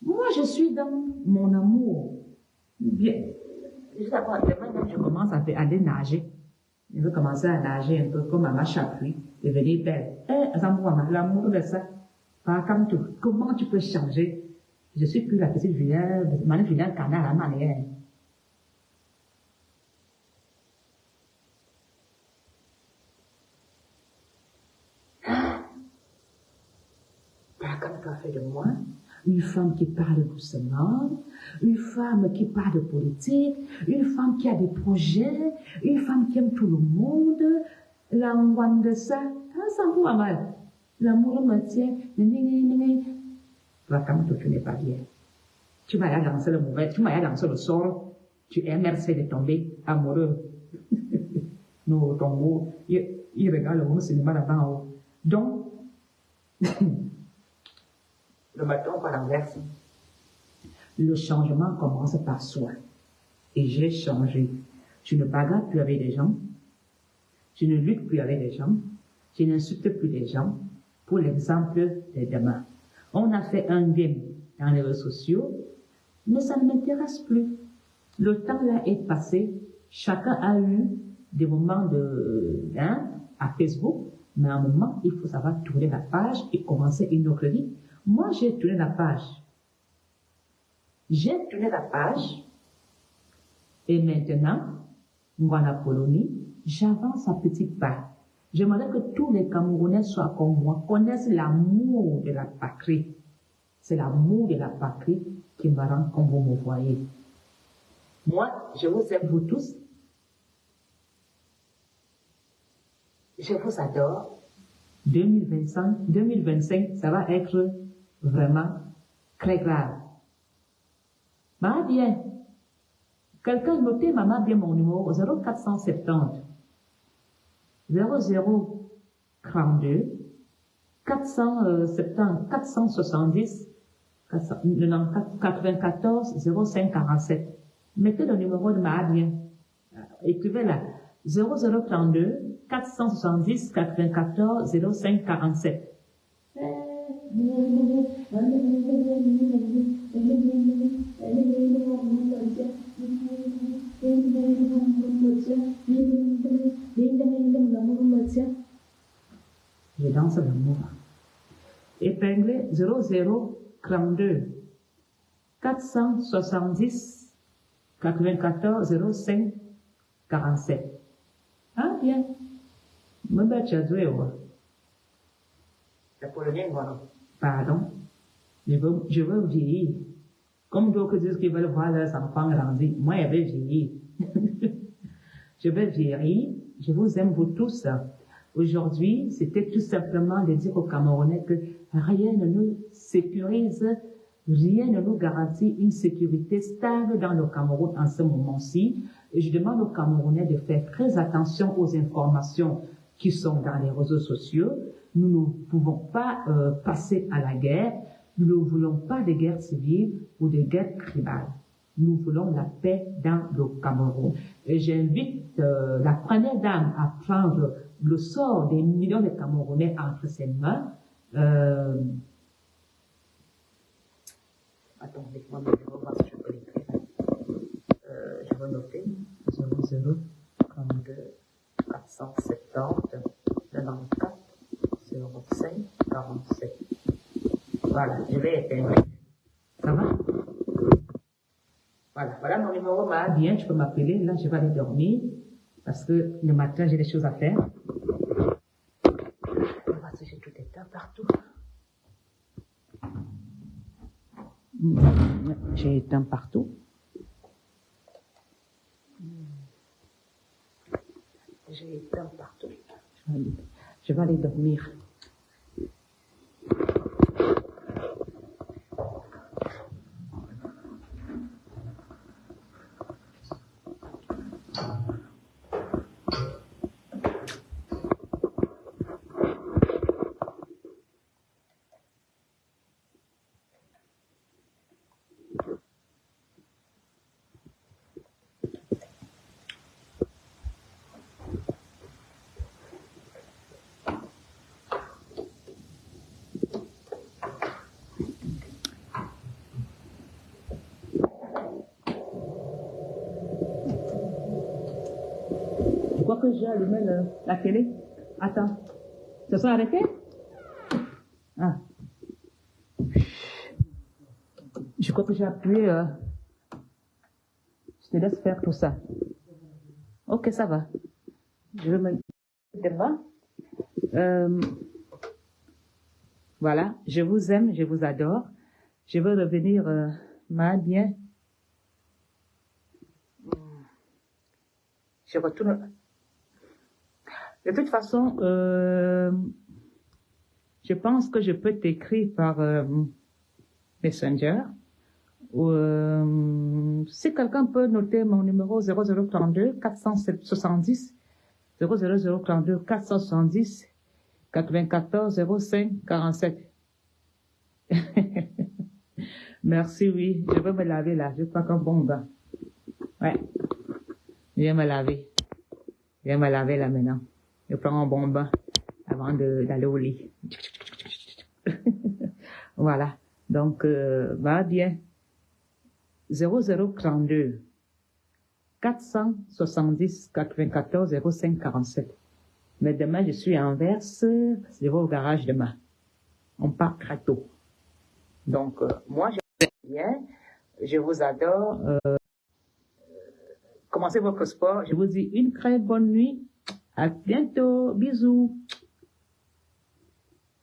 Moi, je suis dans mon amour. Bien. Juste après, demain, je commence à aller nager. Je veux commencer à nager un peu comme Maman Chapri, devenir belle. L'amour de ça. Par contre, comment tu peux changer? Je suis plus la petite vilaine, maintenant vilaine canard à manière. Comme tu as fait de moi, une femme qui parle doucement, une femme qui parle de politique, une femme qui a des projets, une femme qui aime tout le monde, l'angoisse de ça, ça me va mal. L'amour me tient, comme toi, tu n'es pas bien. Tu m'as lancé le mauvais, tu m'as lancé le sort, tu es merci de tomber amoureux. Non, ton mot, il regarde le monde cinéma là-bas en haut. Donc, le bâton par l'inverse. Le changement commence par soi. Et j'ai changé. Je ne bagarre plus avec les gens. Je ne lutte plus avec les gens. Je n'insulte plus les gens. Pour l'exemple de demain. On a fait un game dans les réseaux sociaux, mais ça ne m'intéresse plus. Le temps là est passé. Chacun a eu des moments à Facebook, Mais à un moment, il faut savoir tourner la page et commencer une autre vie. Moi, j'ai tourné la page. J'ai tourné la page. Et maintenant, Ngwana Polonie, j'avance à petits pas. J'aimerais que tous les Camerounais soient comme moi, connaissent l'amour de la patrie. C'est l'amour de la patrie qui me rend comme vous me voyez. Moi, je vous aime vous tous. Je vous adore. 2025, ça va être vraiment très grave. Maman bien. Quelqu'un notez, maman bien mon numéro 0470 0032 470 470 94 05 47. Mettez le numéro de ma bien. Écrivez là. 0032 470 94 05 47. Je danse l'amour. Épinglé 0032 470 94 05 47. Ah, bien. Me battre à jouer, ouais. C'est pour le bien, voilà. Pardon. Je veux vieillir. Comme d'autres disent qu'ils veulent voir leurs enfants grandir. Moi, je vais vieillir. Je vais vieillir. Je vous aime vous tous. Aujourd'hui, c'était tout simplement de dire aux Camerounais que rien ne nous sécurise, rien ne nous garantit une sécurité stable dans le Cameroun en ce moment-ci. Et je demande aux Camerounais de faire très attention aux informations qui sont dans les réseaux sociaux. Nous ne pouvons pas passer à la guerre. Nous ne voulons pas de guerre civile ou de guerre tribale. Nous voulons la paix dans le Cameroun. Et j'invite la première dame à prendre le sort des millions de Camerounais entre ses mains. Attendez, moi, je vais voir si je peux l'écrire. Je vais noter 00 32 470 94 05 47. Voilà, je vais éteindre. Ça va? Voilà mon numéro, ma. Bien, tu peux m'appeler. Là, je vais aller dormir parce que le matin, j'ai des choses à faire. Parce que j'ai tout éteint partout. J'ai éteint partout. J'ai éteint partout. Je vais aller dormir. Je crois que j'ai allumé la télé. Attends. Ça s'est arrêté? Ah. Je crois que j'ai appuyé. Je te laisse faire tout ça. Ok, ça va. Je vais me demain. Voilà. Je vous aime, je vous adore. Je veux revenir bien. Je retourne. De toute façon, je pense que je peux t'écrire par Messenger. Si quelqu'un peut noter mon numéro 0032 470 00032 470 94 05 47. Merci, oui. Je vais me laver là. Je crois qu'un bon bain. Ouais. Je vais me laver. Je vais me laver là maintenant. Je prends un bon bain avant d'aller au lit. Voilà. Donc, va bien. 0032 470 94 05 47. Mais demain, je suis à Anvers, je vais au garage demain. On part très tôt. Donc, moi, je vous aime bien, je vous adore. Commencez votre sport. Je vous dis une très bonne nuit. À bientôt. Bisous.